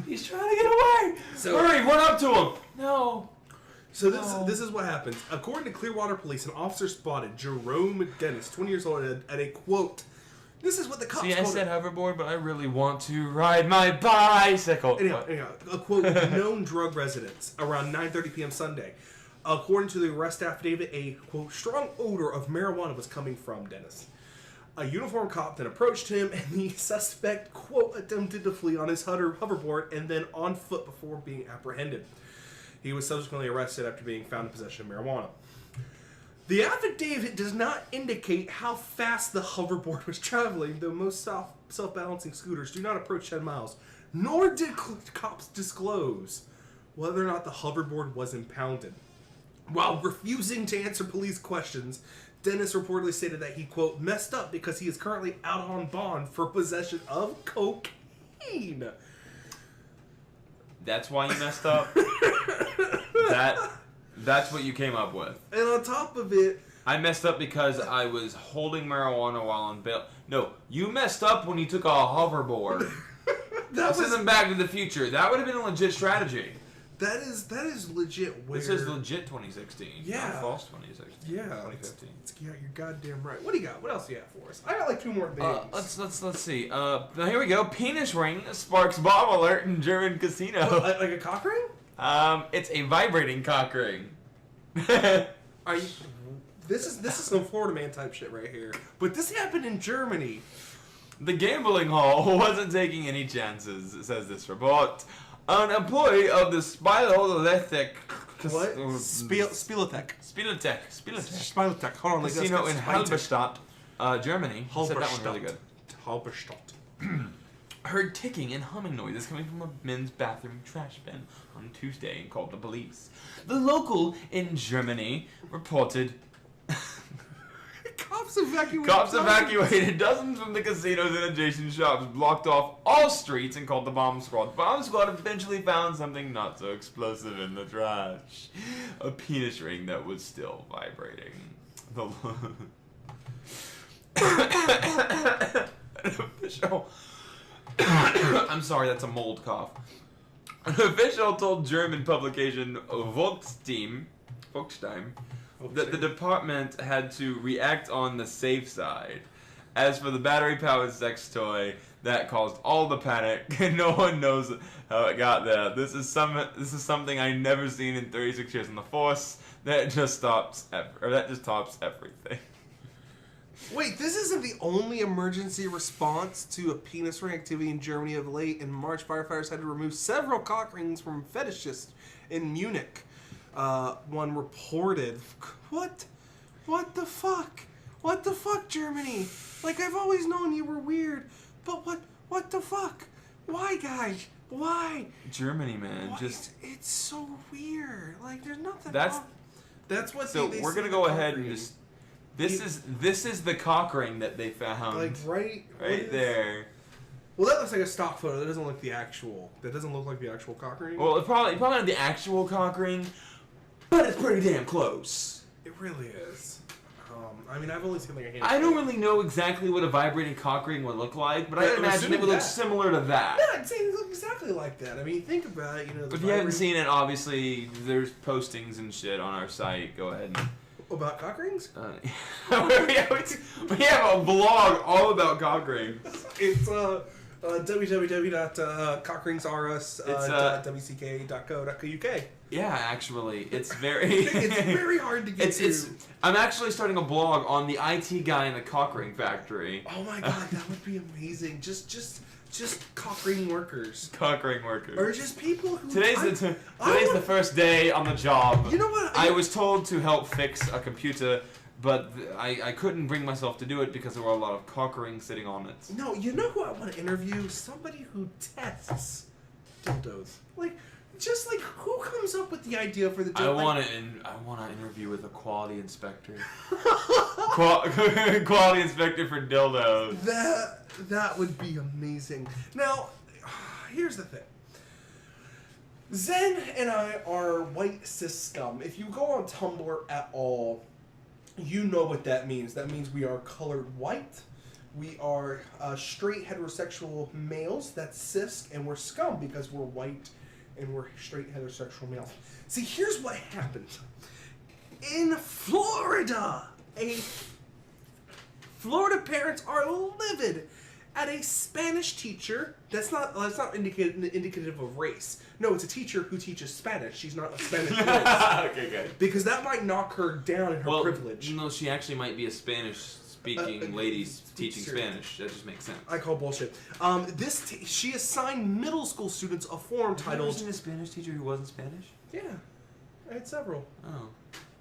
Speaker 1: he's trying to get away. So, hurry, run up to him. No.
Speaker 2: So this is what happens. According to Clearwater Police, an officer spotted Jerome Dennis, 20 years old, at a quote. This is what the cops
Speaker 1: called I said hoverboard, but I really want to ride my bicycle.
Speaker 2: Anyhow, a quote, known drug residence around 9:30 p.m. Sunday. According to the arrest affidavit, a, quote, strong odor of marijuana was coming from Dennis. A uniformed cop then approached him, and the suspect, quote, attempted to flee on his hoverboard and then on foot before being apprehended. He was subsequently arrested after being found in possession of marijuana. The affidavit does not indicate how fast the hoverboard was traveling, though most self-balancing scooters do not approach 10 miles, nor did cops disclose whether or not the hoverboard was impounded. While refusing to answer police questions, Dennis reportedly stated that he, quote, messed up because he is currently out on bond for possession of cocaine.
Speaker 1: That's why you messed up? That's what you came up with.
Speaker 2: And on top of it,
Speaker 1: I messed up because I was holding marijuana while on bail. No, you messed up when you took a hoverboard. This isn't Back to the Future. That would have been a legit strategy.
Speaker 2: That is legit weird.
Speaker 1: This is legit 2016.
Speaker 2: Yeah.
Speaker 1: Not false 2016.
Speaker 2: Yeah.
Speaker 1: 2015.
Speaker 2: Yeah, you're goddamn right. What do you got? What else do you have for us? I got like 2 more things.
Speaker 1: Let's see. Now here we go. Penis ring sparks bomb alert in German casino.
Speaker 2: Like a cock ring?
Speaker 1: It's a vibrating cock ring.
Speaker 2: Are you? This is some Florida man type shit right here. But this happened in Germany.
Speaker 1: The gambling hall wasn't taking any chances, says this report. An employee of the Spielothek
Speaker 2: Spielothek. Hold on,
Speaker 1: casino in Halberstadt, Germany. Said that one really good.
Speaker 2: Halberstadt.
Speaker 1: heard ticking and humming noises coming from a men's bathroom trash bin on Tuesday and called the police. The local in Germany reported
Speaker 2: Cops
Speaker 1: evacuated dozens from the casinos and adjacent shops, blocked off all streets, and called the bomb squad. The bomb squad eventually found something not so explosive in the trash. A penis ring that was still vibrating. An official... I'm sorry, that's a mold cough. An official told German publication Volkstheim that the department had to react on the safe side. As for the battery-powered sex toy, that caused all the panic. No one knows how it got there. This is something I never seen in 36 years on the force. That just tops everything.
Speaker 2: Wait, this isn't the only emergency response to a penis ring activity in Germany of late. In March, firefighters had to remove several cock rings from fetishists in Munich. One reported, what the fuck? What the fuck, Germany? Like, I've always known you were weird, but what the fuck? Why, guys? Why?
Speaker 1: Germany, man,
Speaker 2: Why? It's so weird. Like, there's nothing. That's what.
Speaker 1: So we're gonna go ahead and just. This is the cock ring that they found.
Speaker 2: Like right
Speaker 1: there.
Speaker 2: Well, that looks like a stock photo. That doesn't look like the actual. That doesn't look like the actual cock ring.
Speaker 1: Well, it's probably not the actual cock ring, but it's pretty damn close.
Speaker 2: It really is. I mean, I've only seen like a handful.
Speaker 1: I don't really know exactly what a vibrating cock ring would look like, but I imagine it would look similar to that.
Speaker 2: Yeah, I'd say it look exactly like that. I mean, think about it. You know.
Speaker 1: If you haven't seen it, obviously there's postings and shit on our site. Go ahead and.
Speaker 2: About cock rings?
Speaker 1: We have a blog all about cock rings.
Speaker 2: It's www.cockringsrus.wck.co.uk.
Speaker 1: Yeah, actually, it's very
Speaker 2: it's very hard to get to.
Speaker 1: I'm actually starting a blog on the IT guy in the cock ring factory.
Speaker 2: Oh my god, that would be amazing. Just cock ring workers.
Speaker 1: Cock ring workers.
Speaker 2: Or just people who...
Speaker 1: Today's the first day on the job.
Speaker 2: You know what?
Speaker 1: I was told to help fix a computer, but I couldn't bring myself to do it because there were a lot of cock rings sitting on it.
Speaker 2: No, you know who I want to interview? Somebody who tests dildos. Just who comes up with the idea for the dildo?
Speaker 1: I want to interview with a quality inspector. Quality inspector for dildos.
Speaker 2: That would be amazing. Now, here's the thing. Zen and I are white cis scum. If you go on Tumblr at all, you know what that means. That means we are colored white. We are straight heterosexual males. That's cis, and we're scum because we're white and we're straight heterosexual males. See, here's what happened. In Florida, Florida parents are livid at a Spanish teacher. That's not indicative of race. No, it's a teacher who teaches Spanish. She's not a Spanish race.
Speaker 1: Okay, good.
Speaker 2: Because that might knock her down in her privilege.
Speaker 1: No, she actually might be a Spanish-speaking lady teaching Spanish. That just makes sense.
Speaker 2: I call bullshit. She assigned middle school students a form titled...
Speaker 1: Have you ever seen a Spanish teacher who wasn't Spanish?
Speaker 2: Yeah, I had several.
Speaker 1: Oh.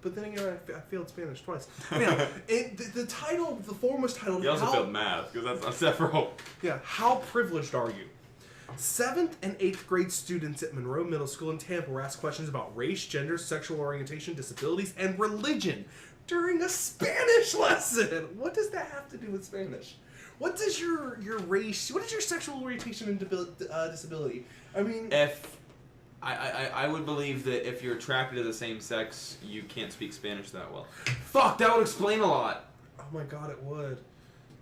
Speaker 2: But then again, I failed Spanish twice. Anyhow, the form was titled...
Speaker 1: You also failed math, because that's not several.
Speaker 2: Yeah, How Privileged Are You? 7th and 8th grade students at Monroe Middle School in Tampa were asked questions about race, gender, sexual orientation, disabilities, and religion during a Spanish lesson. What does that have to do with Spanish? What does your race... What is your sexual orientation and disability? I mean...
Speaker 1: I would believe that if you're attracted to the same sex, you can't speak Spanish that well. Fuck, that would explain a lot.
Speaker 2: Oh my god, it would.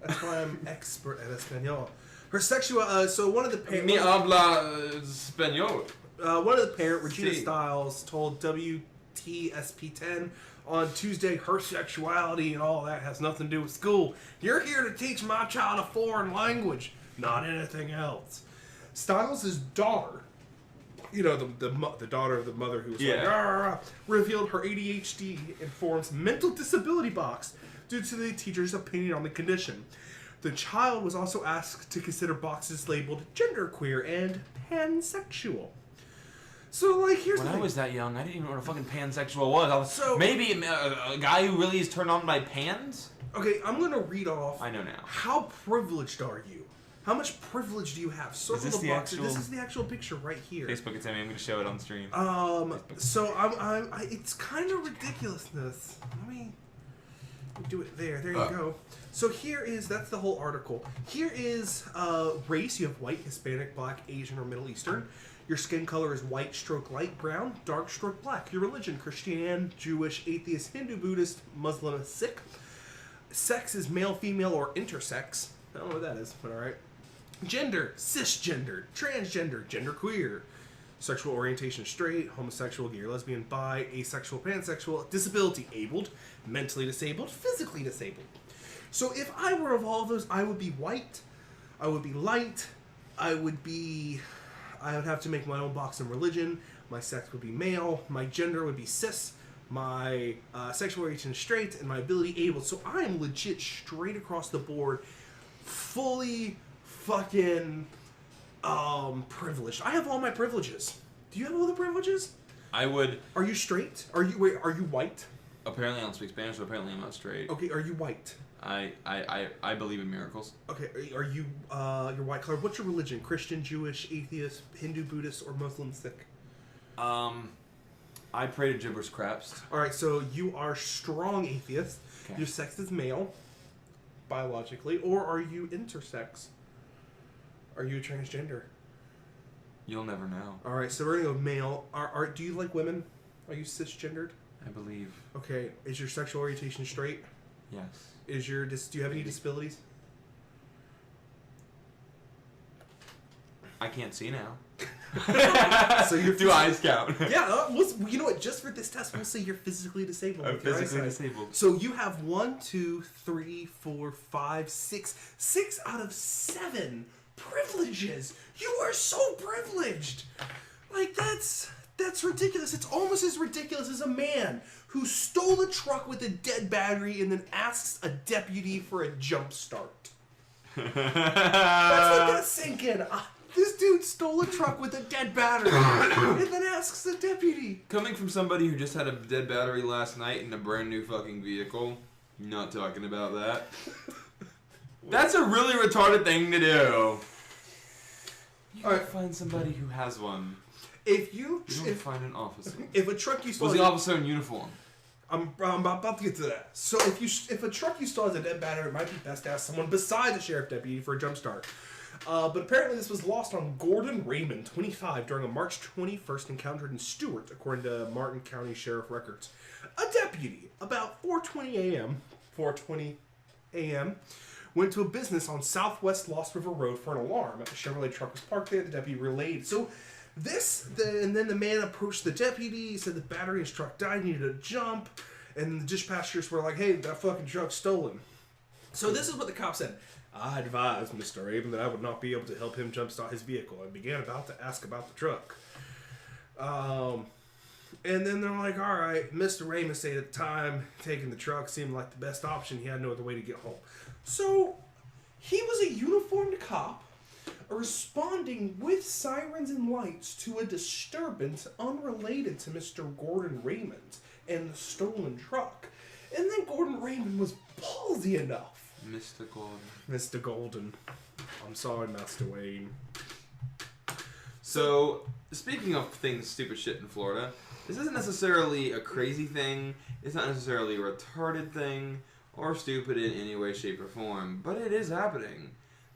Speaker 2: That's why I'm expert at Espanol. Her sexual... so one of the parents...
Speaker 1: Mi habla español.
Speaker 2: One of the parents, Regina Stiles, told WTSP10 on Tuesday her sexuality and all that has nothing to do with school. You're here to teach my child a foreign language, not anything else. Stiles' daughter... You know, the daughter of the mother who was revealed her ADHD-informed mental disability box due to the teacher's opinion on the condition. The child was also asked to consider boxes labeled genderqueer and pansexual. So, here's the thing.
Speaker 1: When I was that young, I didn't even know what a fucking pansexual was. Maybe a guy who really is turned on by pans?
Speaker 2: Okay, I'm going to read off...
Speaker 1: I know now.
Speaker 2: How privileged are you? How much privilege do you have? Circle the box. This is the actual picture right here.
Speaker 1: Facebook can tell me. I'm going to show it on stream.
Speaker 2: So it's kind of ridiculousness. Let me do it there. There you go. So that's the whole article. Here is race. You have white, Hispanic, black, Asian, or Middle Eastern. Your skin color is white stroke light brown, dark stroke black. Your religion, Christian, Jewish, atheist, Hindu, Buddhist, Muslim, Sikh. Sex is male, female, or intersex. I don't know what that is, but alright. Gender, cisgender, transgender, genderqueer. Sexual orientation, straight, homosexual, gay or lesbian, bi, asexual, pansexual, disability, abled, mentally disabled, physically disabled. So if I were of all of those, I would be white, I would be light, I would have to make my own box in religion, my sex would be male, my gender would be cis, my sexual orientation straight, and my ability able. So I am legit straight across the board, fully fucking privileged. I have all my privileges. Do you have all the privileges?
Speaker 1: I would.
Speaker 2: Are you straight? Are you white?
Speaker 1: Apparently I don't speak Spanish, so apparently I'm not straight.
Speaker 2: Okay, are you white?
Speaker 1: I believe in miracles.
Speaker 2: Okay, are you you're white color? What's your religion? Christian, Jewish, atheist, Hindu, Buddhist, or Muslim, Sikh?
Speaker 1: I pray to gibberish craps.
Speaker 2: Alright, so you are strong atheist. Okay. Your sex is male, biologically, or are you intersex? Are you a transgender?
Speaker 1: You'll never know.
Speaker 2: Alright, so we're gonna go male. Do you like women? Are you cisgendered?
Speaker 1: I believe.
Speaker 2: Okay, is your sexual orientation straight?
Speaker 1: Yes.
Speaker 2: Do you have any disabilities?
Speaker 1: I can't see now.
Speaker 2: So you're
Speaker 1: do eyes count?
Speaker 2: Yeah, you know what? Just for this test, we'll say you're physically disabled.
Speaker 1: I'm physically disabled.
Speaker 2: So you have 1, 2, 3, 4, 5, 6. 6 out of 7 privileges. You are so privileged. Like that's ridiculous. It's almost as ridiculous as a man who stole a truck with a dead battery and then asks a deputy for a jump start. Let's let that sink in. This dude stole a truck with a dead battery and then asks the deputy.
Speaker 1: Coming from somebody who just had a dead battery last night in a brand new fucking vehicle, not talking about that. That's a really retarded thing to do. You gotta find somebody who has one.
Speaker 2: If you
Speaker 1: find an officer.
Speaker 2: If a truck you stole...
Speaker 1: Was the officer in uniform?
Speaker 2: I'm about to get to that. So if a truck you stole has a dead battery, it might be best to ask someone besides the sheriff deputy for a jump start. But apparently this was lost on Gordon Raymond, 25, during a March 21st encounter in Stewart, according to Martin County Sheriff records. A deputy, about 4:20 a.m., went to a business on Southwest Lost River Road for an alarm. A Chevrolet truck was parked there. The deputy relayed. So and then the man approached the deputy. He said the battery in his truck died. He needed a jump. And the dispatchers were like, hey, that fucking truck's stolen. So this is what the cop said. I advised Mr. Raven that I would not be able to help him jumpstart his vehicle and began about to ask about the truck. And then they're like, all right, Mr. Raymond said at the time taking the truck seemed like the best option. He had no other way to get home. So he was a uniformed cop responding with sirens and lights to a disturbance unrelated to Mr. Gordon Raymond and the stolen truck. And then Gordon Raymond was ballsy enough. Mr. Golden. I'm sorry, Master Wayne.
Speaker 1: So, speaking of things, stupid shit in Florida, this isn't necessarily a crazy thing, it's not necessarily a retarded thing, or stupid in any way, shape, or form, but it is happening.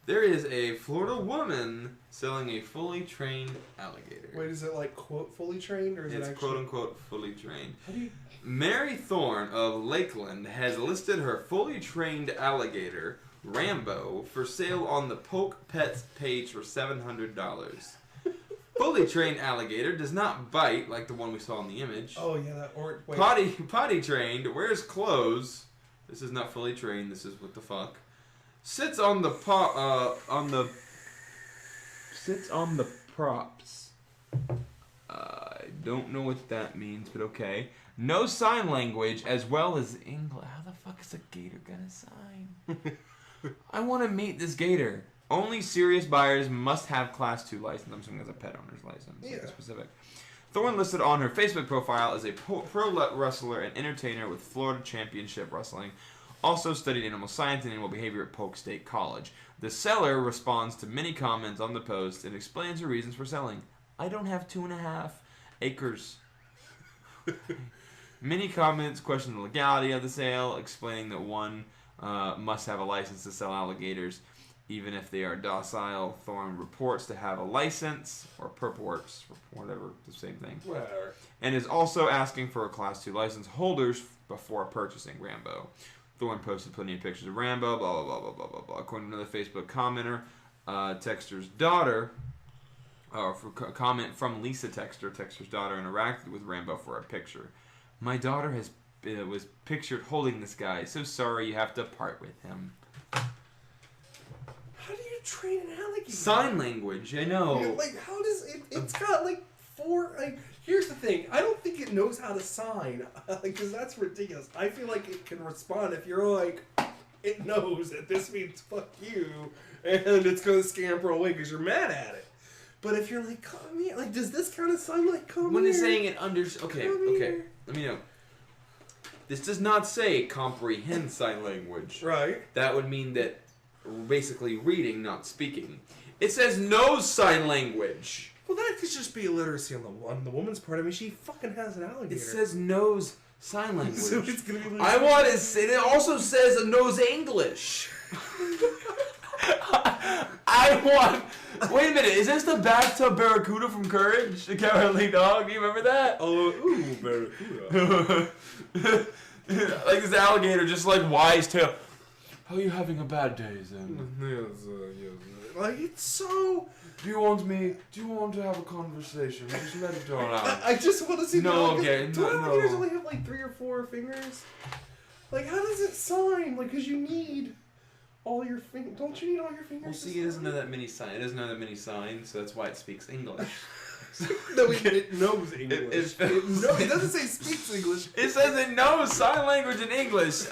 Speaker 1: There is a Florida woman selling a fully trained alligator.
Speaker 2: Wait, is it like, quote, fully trained, or is it actually...
Speaker 1: It's quote-unquote fully trained.
Speaker 2: How do you...
Speaker 1: Mary Thorne of Lakeland has listed her fully trained alligator, Rambo, for sale on the Poke Pets page for $700. Fully trained alligator does not bite like the one we saw in the image.
Speaker 2: Oh yeah, wait.
Speaker 1: Potty trained, wears clothes. This is not fully trained. This is what the fuck. Sits on the props. I don't know what that means, but okay. No sign language as well as English. How the fuck is a gator gonna sign? I want to meet this gator. Only serious buyers must have Class 2 license. I'm assuming as a pet owner's license.
Speaker 2: Yeah.
Speaker 1: Like specific. Thorne listed on her Facebook profile as a pro wrestler and entertainer with Florida Championship Wrestling. Also studied animal science and animal behavior at Polk State College. The seller responds to many comments on the post and explains her reasons for selling. I don't have 2.5 acres. Many comments question the legality of the sale, explaining that one must have a license to sell alligators, even if they are docile. Thorne reports to have a license, or purports, whatever, the same thing.
Speaker 2: Whatever.
Speaker 1: And is also asking for a Class 2 license holders before purchasing Rambo. Thorne posted plenty of pictures of Rambo, blah, blah, blah, blah, blah, blah, blah. According to another Facebook commenter, Texter's daughter, or for comment from Lisa Texter's daughter interacted with Rambo for a picture. My daughter was pictured holding this guy. So sorry you have to part with him.
Speaker 2: How do you train an alligator?
Speaker 1: Sign language, I know.
Speaker 2: Yeah, like, how does it... It's got, like, 4... Like, here's the thing. I don't think it knows how to sign. Because that's ridiculous. I feel like it can respond if you're like... It knows that this means fuck you. And it's going to scamper away because you're mad at it. But if you're like, come here... Like, does this kind of sign like, come
Speaker 1: when
Speaker 2: here?
Speaker 1: it's saying it Okay. Let me know. This does not say comprehend sign language.
Speaker 2: Right.
Speaker 1: That would mean that basically reading, not speaking. It says knows sign language.
Speaker 2: Well, that could just be illiteracy on the woman's part. I mean, she fucking has an alligator.
Speaker 1: It says knows sign language.
Speaker 2: So it's gonna be like...
Speaker 1: I want to say it also says it knows English. Wait a minute, is this the bathtub barracuda from Courage? The cowardly dog? Do you remember that?
Speaker 2: Oh, ooh, barracuda.
Speaker 1: Like this alligator, just like wise tail. How are you having a bad day, Zen?
Speaker 2: Yes, yes. Like, it's so...
Speaker 1: Do you want to have a conversation? Just let it all out.
Speaker 2: I just want to see...
Speaker 1: No, okay,
Speaker 2: do alligators
Speaker 1: no.
Speaker 2: only have like 3 or 4 fingers? Like, how does it sign? Like, because you need all your fingers. Don't you need all your fingers?
Speaker 1: Well, see, it doesn't know that many signs. It doesn't know that many signs, so that's why it speaks English.
Speaker 2: No, it knows English. It doesn't say speaks English.
Speaker 1: It says it knows sign language in English.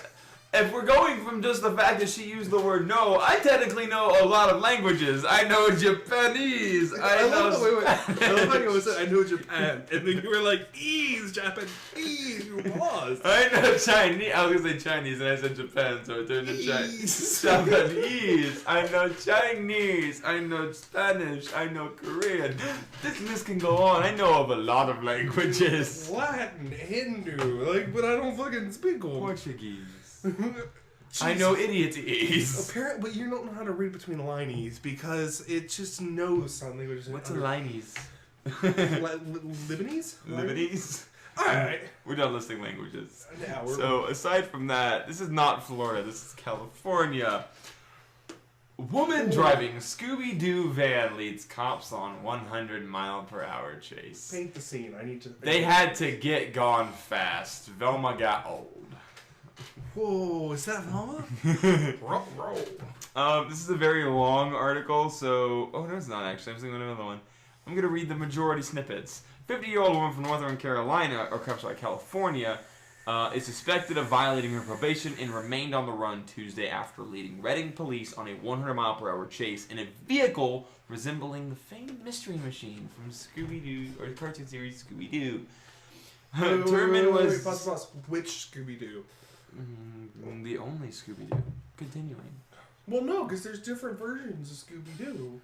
Speaker 1: If we're going from just the fact that she used the word no, I technically know a lot of languages. I know Japanese. I know Spanish.
Speaker 2: I love how you always said, I know Japan. And then you were like, ease, Japanese. You paused.
Speaker 1: I know Chinese. I was going to say Chinese and I said Japan, so it turned to Chinese. Japanese. I know Chinese. I know Spanish. I know Korean. This list can go on. I know of a lot of languages.
Speaker 2: Latin, Hindu, like, but I don't fucking speak them.
Speaker 1: Portuguese. I know idiotese.
Speaker 2: Apparently, but you don't know how to read between lineies because it just knows sign language.
Speaker 1: What's a lineies?
Speaker 2: Libanese?
Speaker 1: Libanese?
Speaker 2: Alright.
Speaker 1: We're done listing languages.
Speaker 2: Yeah,
Speaker 1: so, aside from that, this is not Florida, this is California. Woman driving Scooby-Doo van leads cops on 100-mile-per-hour chase.
Speaker 2: Paint the scene. I need to...
Speaker 1: They had to get gone fast. Velma got old.
Speaker 2: Whoa, is that Velma?
Speaker 1: This is a very long article, so... Oh, no, it's not, actually. I'm thinking of another one. I'm going to read the majority snippets. 50-year-old woman from Northern Carolina, or California, is suspected of violating her probation and remained on the run Tuesday after leading Reading police on a 100-mile-per-hour chase in a vehicle resembling the famed mystery machine from Scooby-Doo, or the cartoon series Scooby-Doo.
Speaker 2: Wait, pause. Which Scooby-Doo?
Speaker 1: The only Scooby-Doo. Continuing.
Speaker 2: Well, no, because there's different versions of Scooby-Doo.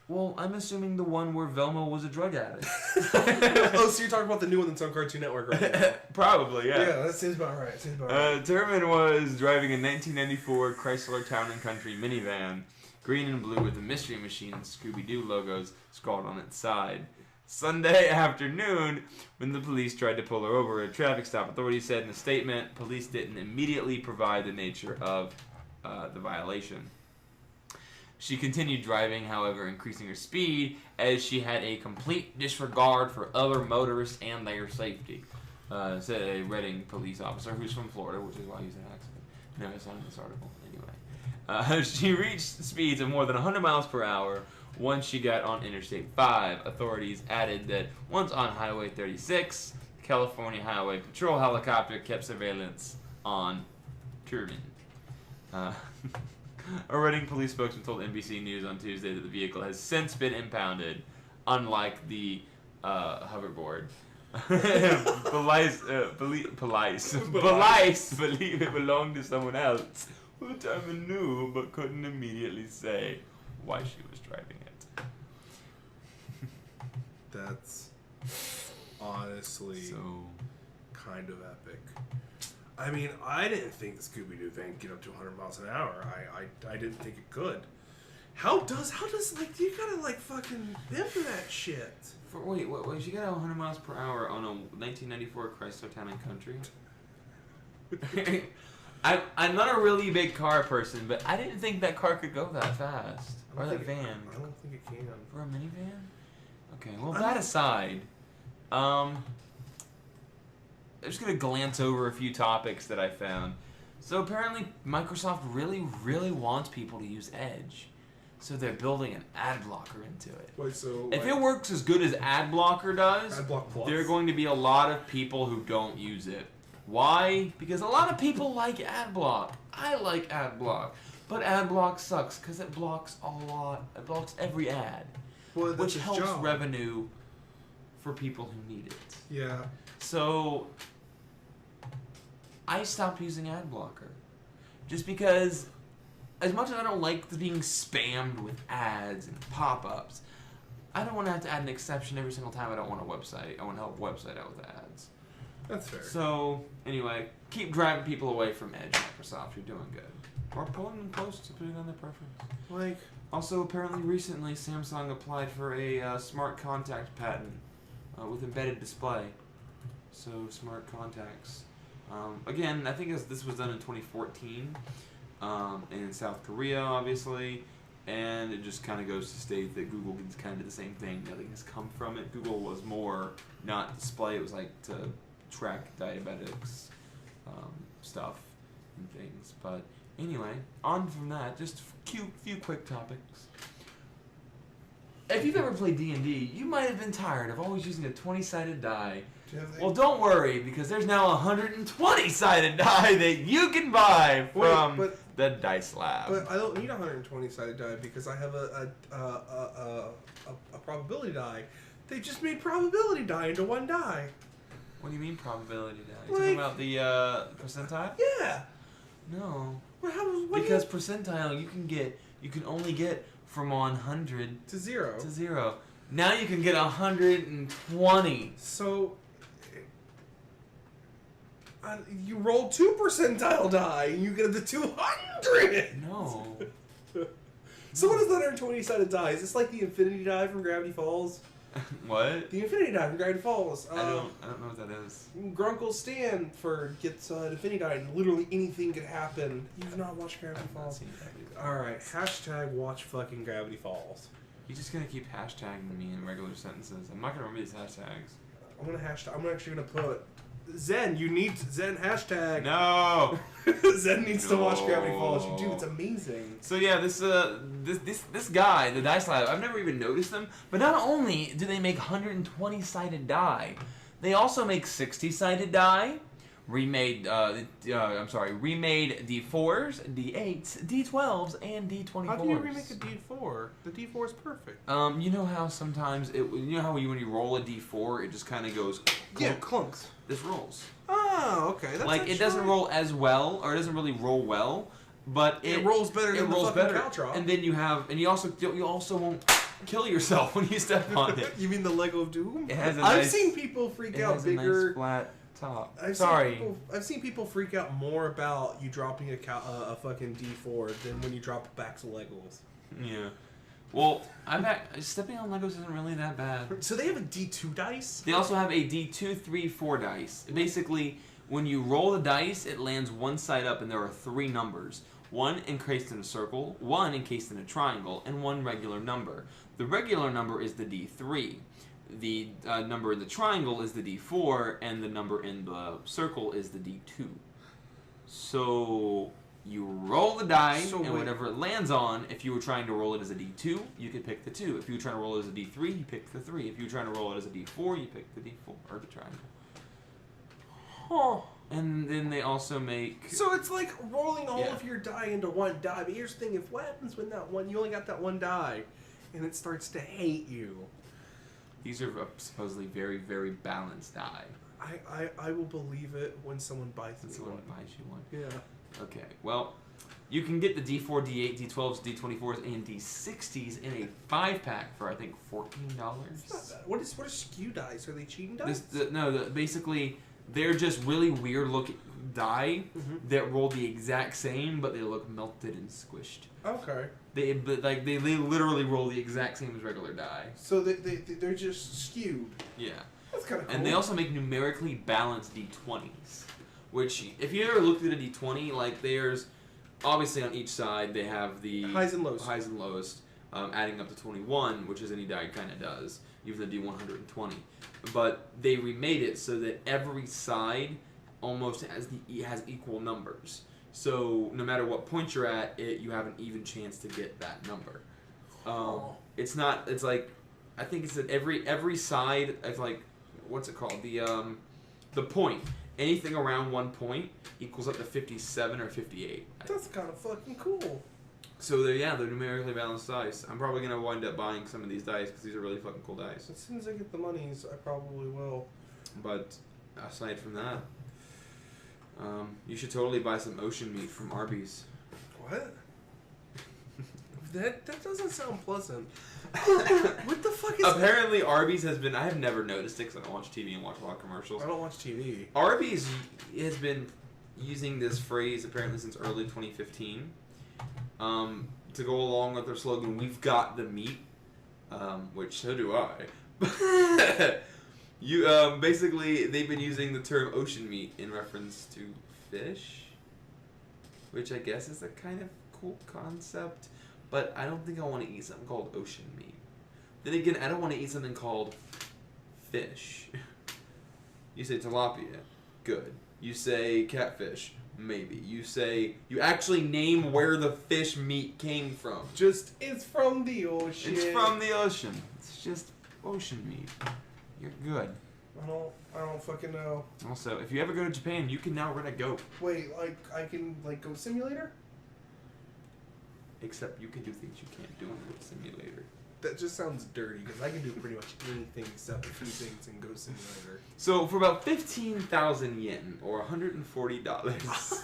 Speaker 1: Well, I'm assuming the one where Velma was a drug addict.
Speaker 2: Oh, so you're talking about the new one that's on Cartoon Network right now?
Speaker 1: Probably, yeah.
Speaker 2: Yeah, that seems about right.
Speaker 1: Turman was driving a 1994 Chrysler Town & Country minivan, green and blue with the Mystery Machine and Scooby-Doo logos scrawled on its side. Sunday afternoon, when the police tried to pull her over at a traffic stop, authorities said in a statement, police didn't immediately provide the nature of the violation. She continued driving, however, increasing her speed as she had a complete disregard for other motorists and their safety, said a Reading police officer who's from Florida, which is why he's an accident. No, it's not in this article. Anyway. She reached speeds of more than 100 miles per hour once she got on Interstate 5. Authorities added that once on Highway 36, the California Highway Patrol helicopter kept surveillance on Turman. A Reading police spokesman told NBC News on Tuesday that the vehicle has since been impounded, unlike the hoverboard. Police believe it belonged to someone else, who determined knew but couldn't immediately say why she was driving it.
Speaker 2: That's honestly
Speaker 1: so
Speaker 2: kind of epic. I mean, I didn't think the Scooby-Doo thing could get up to 100 miles an hour. I didn't think it could. How does like you gotta like fucking pimp that shit?
Speaker 1: Wait, she got 100 miles per hour on a 1994 Chrysler Town and Country? I'm not a really big car person, but I didn't think that car could go that fast. Or that van.
Speaker 2: I don't think it can.
Speaker 1: For a minivan? Okay, well, that aside, I'm just going to glance over a few topics that I found. So apparently Microsoft really, really wants people to use Edge. So they're building an ad blocker into it.
Speaker 2: Wait, so
Speaker 1: if it works as good as ad blocker does, there are going to be a lot of people who don't use it. Why? Because a lot of people like ad block. I like ad block. But ad block sucks because it blocks a lot. It blocks every ad.
Speaker 2: Well,
Speaker 1: which helps revenue for people who need it.
Speaker 2: Yeah.
Speaker 1: So I stopped using ad blocker. Just because as much as I don't like being spammed with ads and pop-ups, I don't want to have to add an exception every single time I don't want a website. I want to help a website out with ads.
Speaker 2: That's fair.
Speaker 1: So, anyway, keep driving people away from Edge, Microsoft. You're doing good. Or pulling them close to putting on their preference. Also, apparently recently, Samsung applied for a smart contact patent with embedded display. So, smart contacts. Again, I think this was done in 2014 in South Korea, obviously. And it just kind of goes to state that Google did kind of the same thing. Nothing has come from it. Google was more not display. It was like to track diabetics stuff and things. But anyway, on from that, just a few quick topics. If you've ever played D&D, you might have been tired of always using a 20-sided die. Well, don't worry, because there's now a 120-sided die that you can buy from the Dice Lab.
Speaker 2: But I don't need a 120-sided die because I have a probability die. They just made probability die into one die.
Speaker 1: What do you mean probability die? You talking about the percentile?
Speaker 2: Yeah.
Speaker 1: No.
Speaker 2: Well,
Speaker 1: because percentile you can only get from 100
Speaker 2: to 0.
Speaker 1: To 0. Now you can get 120.
Speaker 2: So you roll 2 percentile die and you get the 200.
Speaker 1: No.
Speaker 2: So what is the 120-sided die? Is this like the infinity die from Gravity Falls?
Speaker 1: What?
Speaker 2: The infinity die from Gravity Falls.
Speaker 1: I don't know what that is.
Speaker 2: Grunkle Stanford gets an infinity die and literally anything could happen. You've not watched Gravity Falls? Alright, hashtag watch fucking Gravity Falls.
Speaker 1: You're just gonna keep hashtagging me in regular sentences. I'm not gonna remember these hashtags.
Speaker 2: I'm actually gonna put Zen. You need Zen hashtag.
Speaker 1: No.
Speaker 2: Zen needs to watch Gravity Falls. You do. It's amazing.
Speaker 1: So yeah, this guy, the Dice Lab, I've never even noticed them. But not only do they make 120-sided die, they also make 60-sided die. Remade D4s, D8s, D12s, and D24s.
Speaker 2: How do you remake a D4? The D4 is perfect.
Speaker 1: You know how sometimes when you roll a D4, it just kind of goes clunk.
Speaker 2: Yeah, clunks.
Speaker 1: This rolls.
Speaker 2: Oh, okay. That's
Speaker 1: like it doesn't roll as well, or it doesn't really roll well, but it
Speaker 2: rolls better than the fucking Caltron.
Speaker 1: And then you also won't kill yourself when you step on it.
Speaker 2: You mean the Lego of Doom?
Speaker 1: It has
Speaker 2: I've seen people freak out bigger.
Speaker 1: Nice flat top.
Speaker 2: I've seen people freak out more about you dropping a fucking D4 than when you drop backs of Legos.
Speaker 1: Yeah. Well, stepping on Legos isn't really that bad.
Speaker 2: So they have a D2 dice?
Speaker 1: They also have a D2, 3, 4 dice. Basically, when you roll the dice, it lands one side up and there are 3 numbers. 1 encased in a circle, 1 encased in a triangle, and 1 regular number. The regular number is the D3. The number in the triangle is the D4, and the number in the circle is the D2. So you roll the die, and whatever it lands on, if you were trying to roll it as a D2, you could pick the 2. If you were trying to roll it as a D3, you pick the 3. If you were trying to roll it as a D4, you pick the D4, or the triangle.
Speaker 2: Huh.
Speaker 1: And then they also make...
Speaker 2: So it's like rolling all of your die into one die, but here's the thing, what happens when you only got that one die, and it starts to hate you?
Speaker 1: These are supposedly very, very balanced die.
Speaker 2: I will believe it when someone buys me one.
Speaker 1: Someone buys you one.
Speaker 2: Yeah.
Speaker 1: Okay, well, you can get the D4, D8, D12s, D24s, and D60s in a 5-pack for, I think, $14.
Speaker 2: It's not bad. What are skew dice? Are they cheating dice?
Speaker 1: Basically, they're just really weird-looking die that roll the exact same, but they look melted and squished.
Speaker 2: Okay.
Speaker 1: They literally roll the exact same as regular die.
Speaker 2: So they're just skewed.
Speaker 1: Yeah.
Speaker 2: That's kind of cool.
Speaker 1: And they also make numerically balanced D20s, which, if you ever looked at a D20, like, there's, obviously on each side, they have the
Speaker 2: highs and lows.
Speaker 1: Highs and lowest, adding up to 21, which is any die kind of does, even the D120. But they remade it so that every side almost has equal numbers. So no matter what point you're at, you have an even chance to get that number. It's not. It's like, I think it's that every side. It's like, what's it called? The point. Anything around 1 point equals up to 57 or 58.
Speaker 2: That's kind of fucking cool.
Speaker 1: So they're numerically balanced dice. I'm probably gonna wind up buying some of these dice because these are really fucking cool dice.
Speaker 2: As soon as I get the monies, I probably will.
Speaker 1: But aside from that, you should totally buy some ocean meat from Arby's.
Speaker 2: What? That doesn't sound pleasant. What the fuck is
Speaker 1: Apparently, Arby's has been... I have never noticed it because I don't watch TV and watch a lot of commercials.
Speaker 2: I don't watch TV.
Speaker 1: Arby's has been using this phrase apparently since early 2015 to go along with their slogan, "We've got the meat," which so do I. Basically, they've been using the term ocean meat in reference to fish, which I guess is a kind of cool concept. But I don't think I want to eat something called ocean meat. Then again, I don't want to eat something called fish. You say tilapia, good. You say catfish, maybe. You actually name where the fish meat came from.
Speaker 2: It's from the ocean.
Speaker 1: It's from the ocean. It's just ocean meat. You're good.
Speaker 2: I don't fucking know.
Speaker 1: Also, if you ever go to Japan, you can now rent a goat.
Speaker 2: Wait, I can Goat Simulator?
Speaker 1: Except you can do things you can't do in Goat Simulator.
Speaker 2: That just sounds dirty, because I can do pretty much anything except a few things in Goat Simulator.
Speaker 1: So for about 15,000 yen, or $140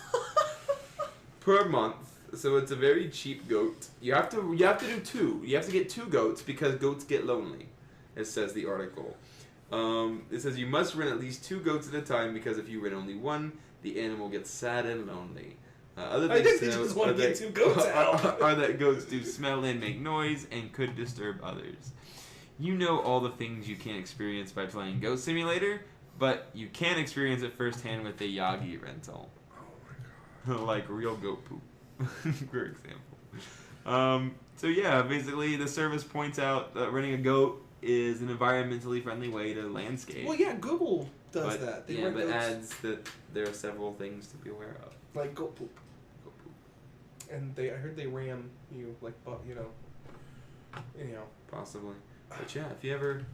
Speaker 1: per month, so it's a very cheap goat. You have to do two. You have to get 2 goats because goats get lonely, it says the article. It says you must rent at least 2 goats at a time because if you rent only one, the animal gets sad and lonely. Other things
Speaker 2: I think they just want to get 2 goats out.
Speaker 1: Are that goats do smell and make noise and could disturb others. You know all the things you can't experience by playing Goat Simulator, but you can experience it firsthand with a Yagi rental.
Speaker 2: Oh my god.
Speaker 1: Like real goat poop, for example. So yeah, basically the service points out that renting a goat is an environmentally friendly way to landscape.
Speaker 2: Well, yeah, Google does that.
Speaker 1: They but adds that there are several things to be aware of.
Speaker 2: Like goat poop. And I heard they ram you, anyhow.
Speaker 1: Possibly. But yeah, if you ever...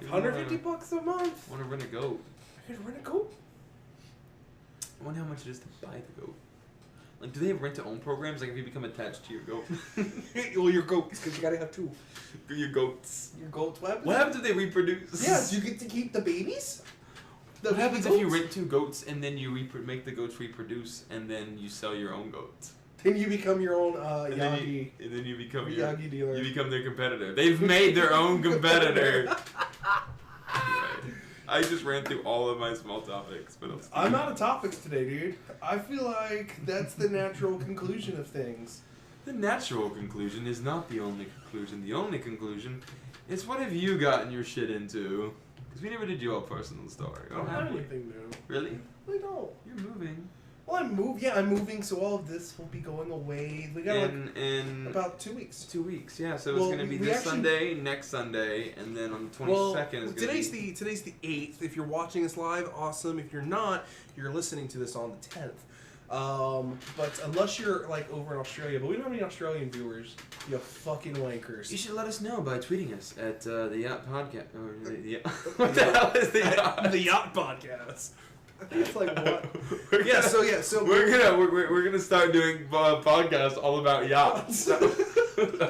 Speaker 2: $150 a month?
Speaker 1: Want to rent a goat.
Speaker 2: I could rent a goat?
Speaker 1: I wonder how much it is to buy the goat. Like, do they have rent-to-own programs? Like, if you become attached to your goat?
Speaker 2: Well, your goats, because you gotta have 2.
Speaker 1: Your goats.
Speaker 2: Your goats.
Speaker 1: What happens if they reproduce?
Speaker 2: Yes, you get to keep the babies?
Speaker 1: What happens if you rent 2 goats and then you make the goats reproduce and then you sell your own goats?
Speaker 2: Then you become your own Yagi.
Speaker 1: And then you become
Speaker 2: Yagi dealer.
Speaker 1: You become their competitor. They've made their own competitor. Anyway, I just ran through all of my small topics, but
Speaker 2: I'm out of topics today, dude. I feel like that's the natural conclusion of things.
Speaker 1: The natural conclusion is not the only conclusion. The only conclusion is what have you gotten your shit into? Because we never did your personal story.
Speaker 2: I don't have anything new.
Speaker 1: Really?
Speaker 2: I don't.
Speaker 1: You're moving.
Speaker 2: Well, I'm moving, so all of this will be going away. We got
Speaker 1: in
Speaker 2: about 2 weeks.
Speaker 1: 2 weeks, yeah. So it's going to be this Sunday, next Sunday, and then on the 22nd is going to be...
Speaker 2: Today's the 8th. If you're watching us live, awesome. If you're not, you're listening to this on the 10th. But unless you're over in Australia, but we don't have any Australian viewers, you fucking wankers.
Speaker 1: You should let us know by tweeting us at the Yacht Podcast. What the hell is the Yacht?
Speaker 2: The Yacht Podcast. I think it's what? So
Speaker 1: we're gonna start doing podcasts all about yachts. That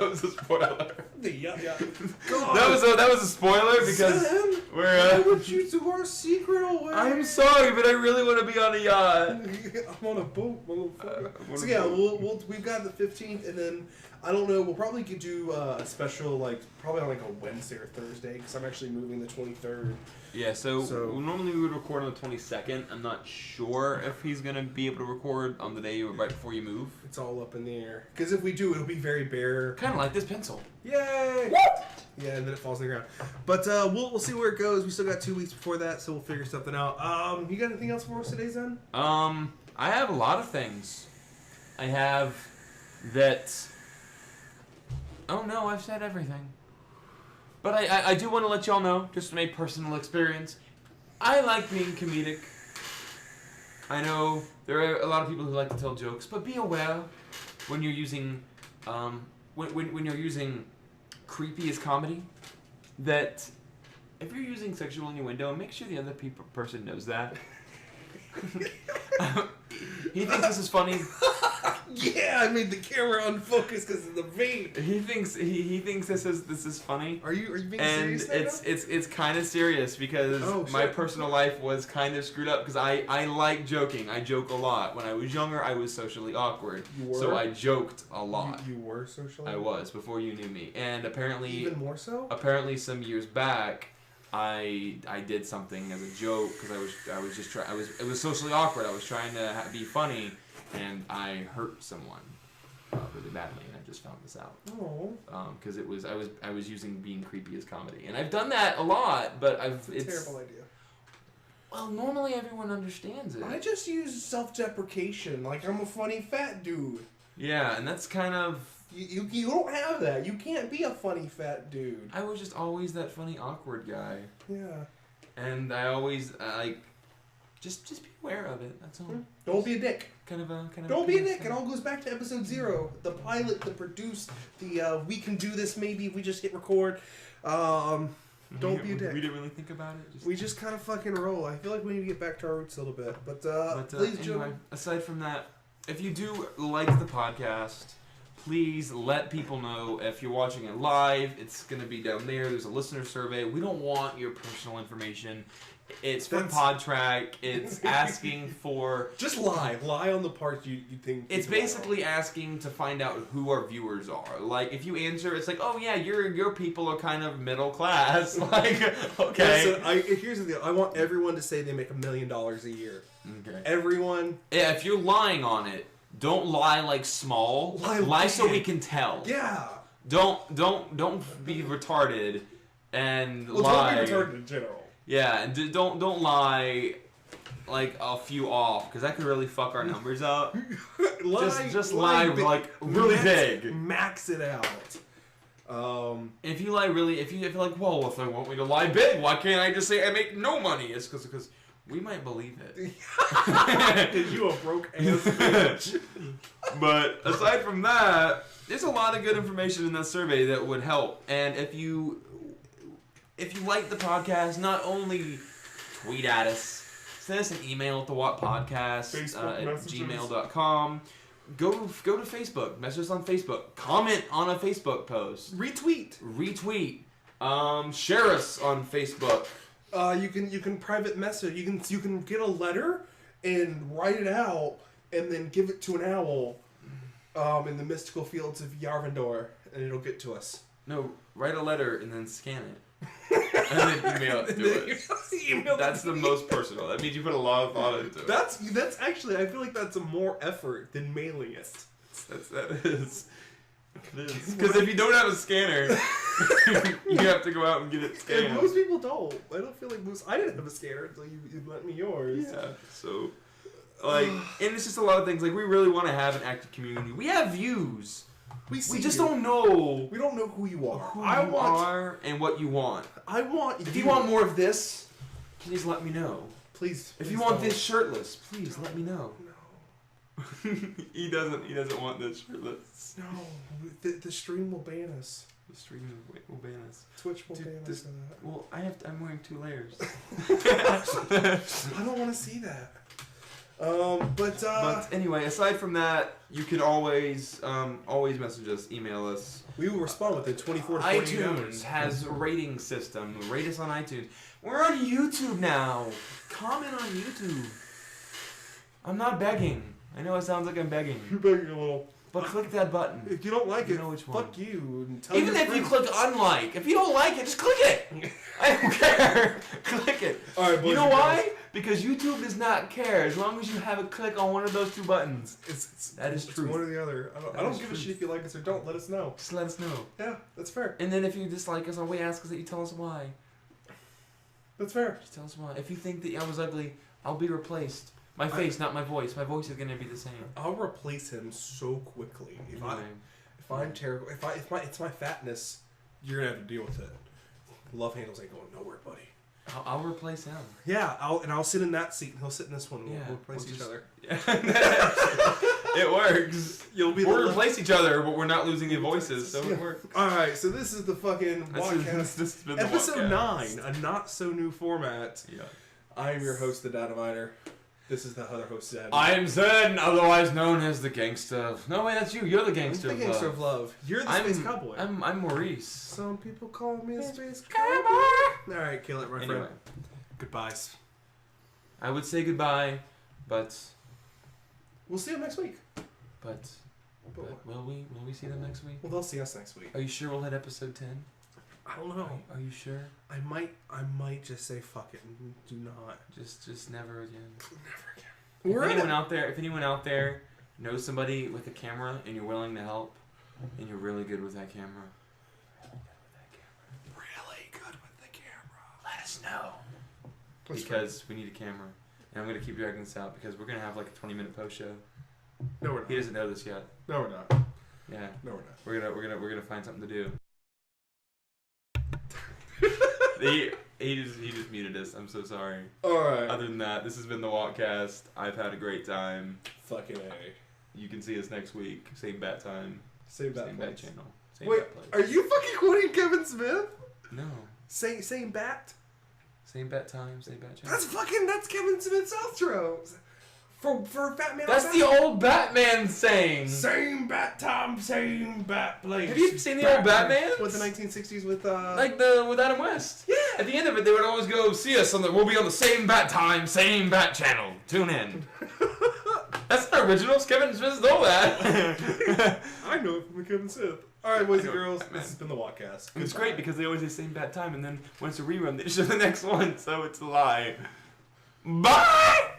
Speaker 1: was a spoiler.
Speaker 2: Yeah.
Speaker 1: That was a spoiler because
Speaker 2: why would you do our secret away?
Speaker 1: I'm sorry, but I really want to be on a yacht.
Speaker 2: I'm on a boat, motherfucker. So yeah, we've got the 15th, and then I don't know. We'll probably could do a special probably on a Wednesday or Thursday because I'm actually moving the 23rd.
Speaker 1: Yeah, so normally we would record on the 22nd. I'm not sure if he's gonna be able to record on the day right before you move.
Speaker 2: It's all up in the air. Because if we do, it'll be very bare.
Speaker 1: Kind of like this pencil.
Speaker 2: Yay! What? Yeah, and then it falls on the ground. But we'll see where it goes. We still got 2 weeks before that, so we'll figure something out. You got anything else for us today, Zen?
Speaker 1: I have a lot of things. I have that. Oh no, I've said everything. But I do want to let y'all know, just from a personal experience, I like being comedic. I know there are a lot of people who like to tell jokes, but be aware when you're using when you're using creepy as comedy, that if you're using sexual innuendo, make sure the other person knows that. He thinks this is funny.
Speaker 2: Yeah, I made the camera unfocused because of the vape.
Speaker 1: He thinks this is funny.
Speaker 2: Are you being
Speaker 1: and
Speaker 2: serious?
Speaker 1: it's kind of serious because my personal life was kind of screwed up because I like joking. I joke a lot. When I was younger, I was socially awkward.
Speaker 2: You were?
Speaker 1: So I joked a lot.
Speaker 2: You were socially?
Speaker 1: I was before you knew me, and apparently
Speaker 2: even more so.
Speaker 1: Apparently, some years back, I did something as a joke because it was socially awkward. I was trying to be funny. And I hurt someone really badly, and I just found this out.
Speaker 2: Oh.
Speaker 1: Because I was using being creepy as comedy, and I've done that a lot, but it's
Speaker 2: a terrible idea.
Speaker 1: Well, normally everyone understands it.
Speaker 2: I just use self-deprecation, like I'm a funny fat dude.
Speaker 1: Yeah, and that's kind of
Speaker 2: you don't have that. You can't be a funny fat dude.
Speaker 1: I was just always that funny awkward guy.
Speaker 2: Yeah.
Speaker 1: And I always just be aware of it. That's all.
Speaker 2: Don't be a dick.
Speaker 1: Don't
Speaker 2: be a dick. It all goes back to episode 0, the pilot, the produce, the we can do this maybe if we just hit record. Don't be a dick.
Speaker 1: We didn't really think about it.
Speaker 2: We just kind of fucking roll. I feel like we need to get back to our roots a little bit. But ladies and gentlemen,
Speaker 1: aside from that, if you do like the podcast, please let people know. If you're watching it live, it's going to be down there. There's a listener survey. We don't want your personal information. It's from PodTrack. It's asking for...
Speaker 2: Just lie. Lie on the parts you think...
Speaker 1: It's basically asking to find out who our viewers are. Like, if you answer, it's like, oh yeah, your people are kind of middle class. Like, okay.
Speaker 2: Listen, here's the deal. I want everyone to say they make $1 million a year.
Speaker 1: Okay.
Speaker 2: Everyone...
Speaker 1: Yeah, if you're lying on it, don't lie like small. Lie so we can tell.
Speaker 2: Yeah.
Speaker 1: Don't be retarded and lie.
Speaker 2: Don't be retarded in general.
Speaker 1: Yeah, and don't lie like a few off, because that could really fuck our numbers up. just lie like really big.
Speaker 2: Max it out.
Speaker 1: If you lie really, if you're like, well, if they want me to lie big, why can't I just say I make no money? It's because we might believe it.
Speaker 2: Because you a broke ass bitch.
Speaker 1: But aside from that, there's a lot of good information in that survey that would help. And if you like the podcast, not only tweet at us, send us an email at the WattPodcast at gmail.com. Go to Facebook, message us on Facebook, comment on a Facebook post,
Speaker 2: retweet,
Speaker 1: share us on Facebook.
Speaker 2: You can private message. You can get a letter and write it out and then give it to an owl in the mystical fields of Yarvandor, and it'll get to us.
Speaker 1: No, write a letter and then scan it. And then email it to us. That's the most personal. That means you put a lot of thought into it.
Speaker 2: That's actually, I feel like that's a more effort than mailing it.
Speaker 1: That is. Because if you don't have a scanner, you have to go out and get it scanned.
Speaker 2: And most people don't. I don't feel like I didn't have a scanner until you lent me yours.
Speaker 1: Yeah. So, and it's just a lot of things. Like, we really want to have an active community. We have views. We just don't know.
Speaker 2: We don't know who you are.
Speaker 1: Who you are and what you want.
Speaker 2: If
Speaker 1: you want more of this, please let me know.
Speaker 2: Please.
Speaker 1: If you want this shirtless, please let me know.
Speaker 2: No.
Speaker 1: He doesn't want this shirtless.
Speaker 2: No. The stream will ban us.
Speaker 1: The stream will ban us.
Speaker 2: Twitch will ban us for that.
Speaker 1: Well, I'm wearing 2 layers.
Speaker 2: I don't want to see that.
Speaker 1: But anyway, aside from that, you can always message us, email us.
Speaker 2: We will respond within 24 to 48 hours.
Speaker 1: iTunes has a rating system. Rate us on iTunes. We're on YouTube now. Comment on YouTube. I'm not begging. I know it sounds like I'm begging.
Speaker 2: You're begging a little.
Speaker 1: But click that button.
Speaker 2: If you don't like it,
Speaker 1: know which one.
Speaker 2: fuck you. And tell
Speaker 1: Even if you click unlike. If you don't like it, just click it. I don't care. Click it.
Speaker 2: All right, boys,
Speaker 1: you know why? Because YouTube does not care as long as you have a click on one of those two buttons. That is true.
Speaker 2: It's one or the other. I don't give a shit if you like us or don't. Let us know.
Speaker 1: Just let us know.
Speaker 2: Yeah, that's fair.
Speaker 1: And then if you dislike us, all we ask is that you tell us why.
Speaker 2: That's fair.
Speaker 1: Just tell us why. If you think that I was ugly, I'll be replaced. My face, not my voice. My voice is gonna be the same.
Speaker 2: I'll replace him so quickly. If I'm terrible, if it's my fatness, you're gonna have to deal with it. Love handles ain't going nowhere, buddy.
Speaker 1: I'll replace him.
Speaker 2: Yeah, I'll sit in that seat and he'll sit in this one. And we'll replace each other.
Speaker 1: Yeah. It works. We'll replace each other, but we're not losing the voices, so it works.
Speaker 2: All right, so this is the fucking WattCast.
Speaker 1: This has been
Speaker 2: Episode
Speaker 1: the
Speaker 2: 9, a not so new format.
Speaker 1: Yeah.
Speaker 2: I am your host, the Data Miner. This is the other host, Zed.
Speaker 1: I am Zed, otherwise known as the Gangsta. No, wait, that's you. You're the Gangster
Speaker 2: I'm the Gangster of Love. You're the Space Cowboy.
Speaker 1: I'm Maurice.
Speaker 2: Some people call me a Space Cowboy. All right, kill it, my friend. Goodbyes.
Speaker 1: I would say goodbye, but
Speaker 2: we'll see them next week.
Speaker 1: But will we see them next week?
Speaker 2: Well, they'll see us next week.
Speaker 1: Are you sure we'll hit episode 10?
Speaker 2: I don't know.
Speaker 1: Are you sure?
Speaker 2: I might just say fuck it and do not.
Speaker 1: Just never again.
Speaker 2: Never again.
Speaker 1: If anyone out there knows somebody with a camera and you're willing to help, and you're really good with that camera, let us know. Because we need a camera. And I'm going to keep dragging this out because we're going to have like a 20-minute post show.
Speaker 2: No, we're not.
Speaker 1: He doesn't know this yet.
Speaker 2: No, we're not.
Speaker 1: Yeah.
Speaker 2: No, we're not.
Speaker 1: We're gonna find something to do. he just muted us. I'm so sorry.
Speaker 2: Alright.
Speaker 1: Other than that, this has been the WattCast. I've had a great time.
Speaker 2: Fucking A.
Speaker 1: You can see us next week. Same bat time.
Speaker 2: Same bat
Speaker 1: channel. Same
Speaker 2: Wait,
Speaker 1: bat place.
Speaker 2: are you fucking quoting Kevin Smith?
Speaker 1: No.
Speaker 2: Same bat?
Speaker 1: Same bat time, same bat channel.
Speaker 2: That's Kevin Smith's outro. For Batman.
Speaker 1: That's the old Batman saying.
Speaker 2: Same bat time, same bat place.
Speaker 1: Have you seen the old Batman?
Speaker 2: With the 1960s with
Speaker 1: with Adam West. Yeah. At the end of it, they would always go, "See us we'll be on the same bat time, same bat channel. Tune in." That's not original. Kevin Smith stole that.
Speaker 2: I know it from Kevin Smith. All right, boys and girls, this has been the WattCast.
Speaker 1: It's great because they always say same bat time, and then when it's a rerun, they show the next one, so it's a lie. Bye.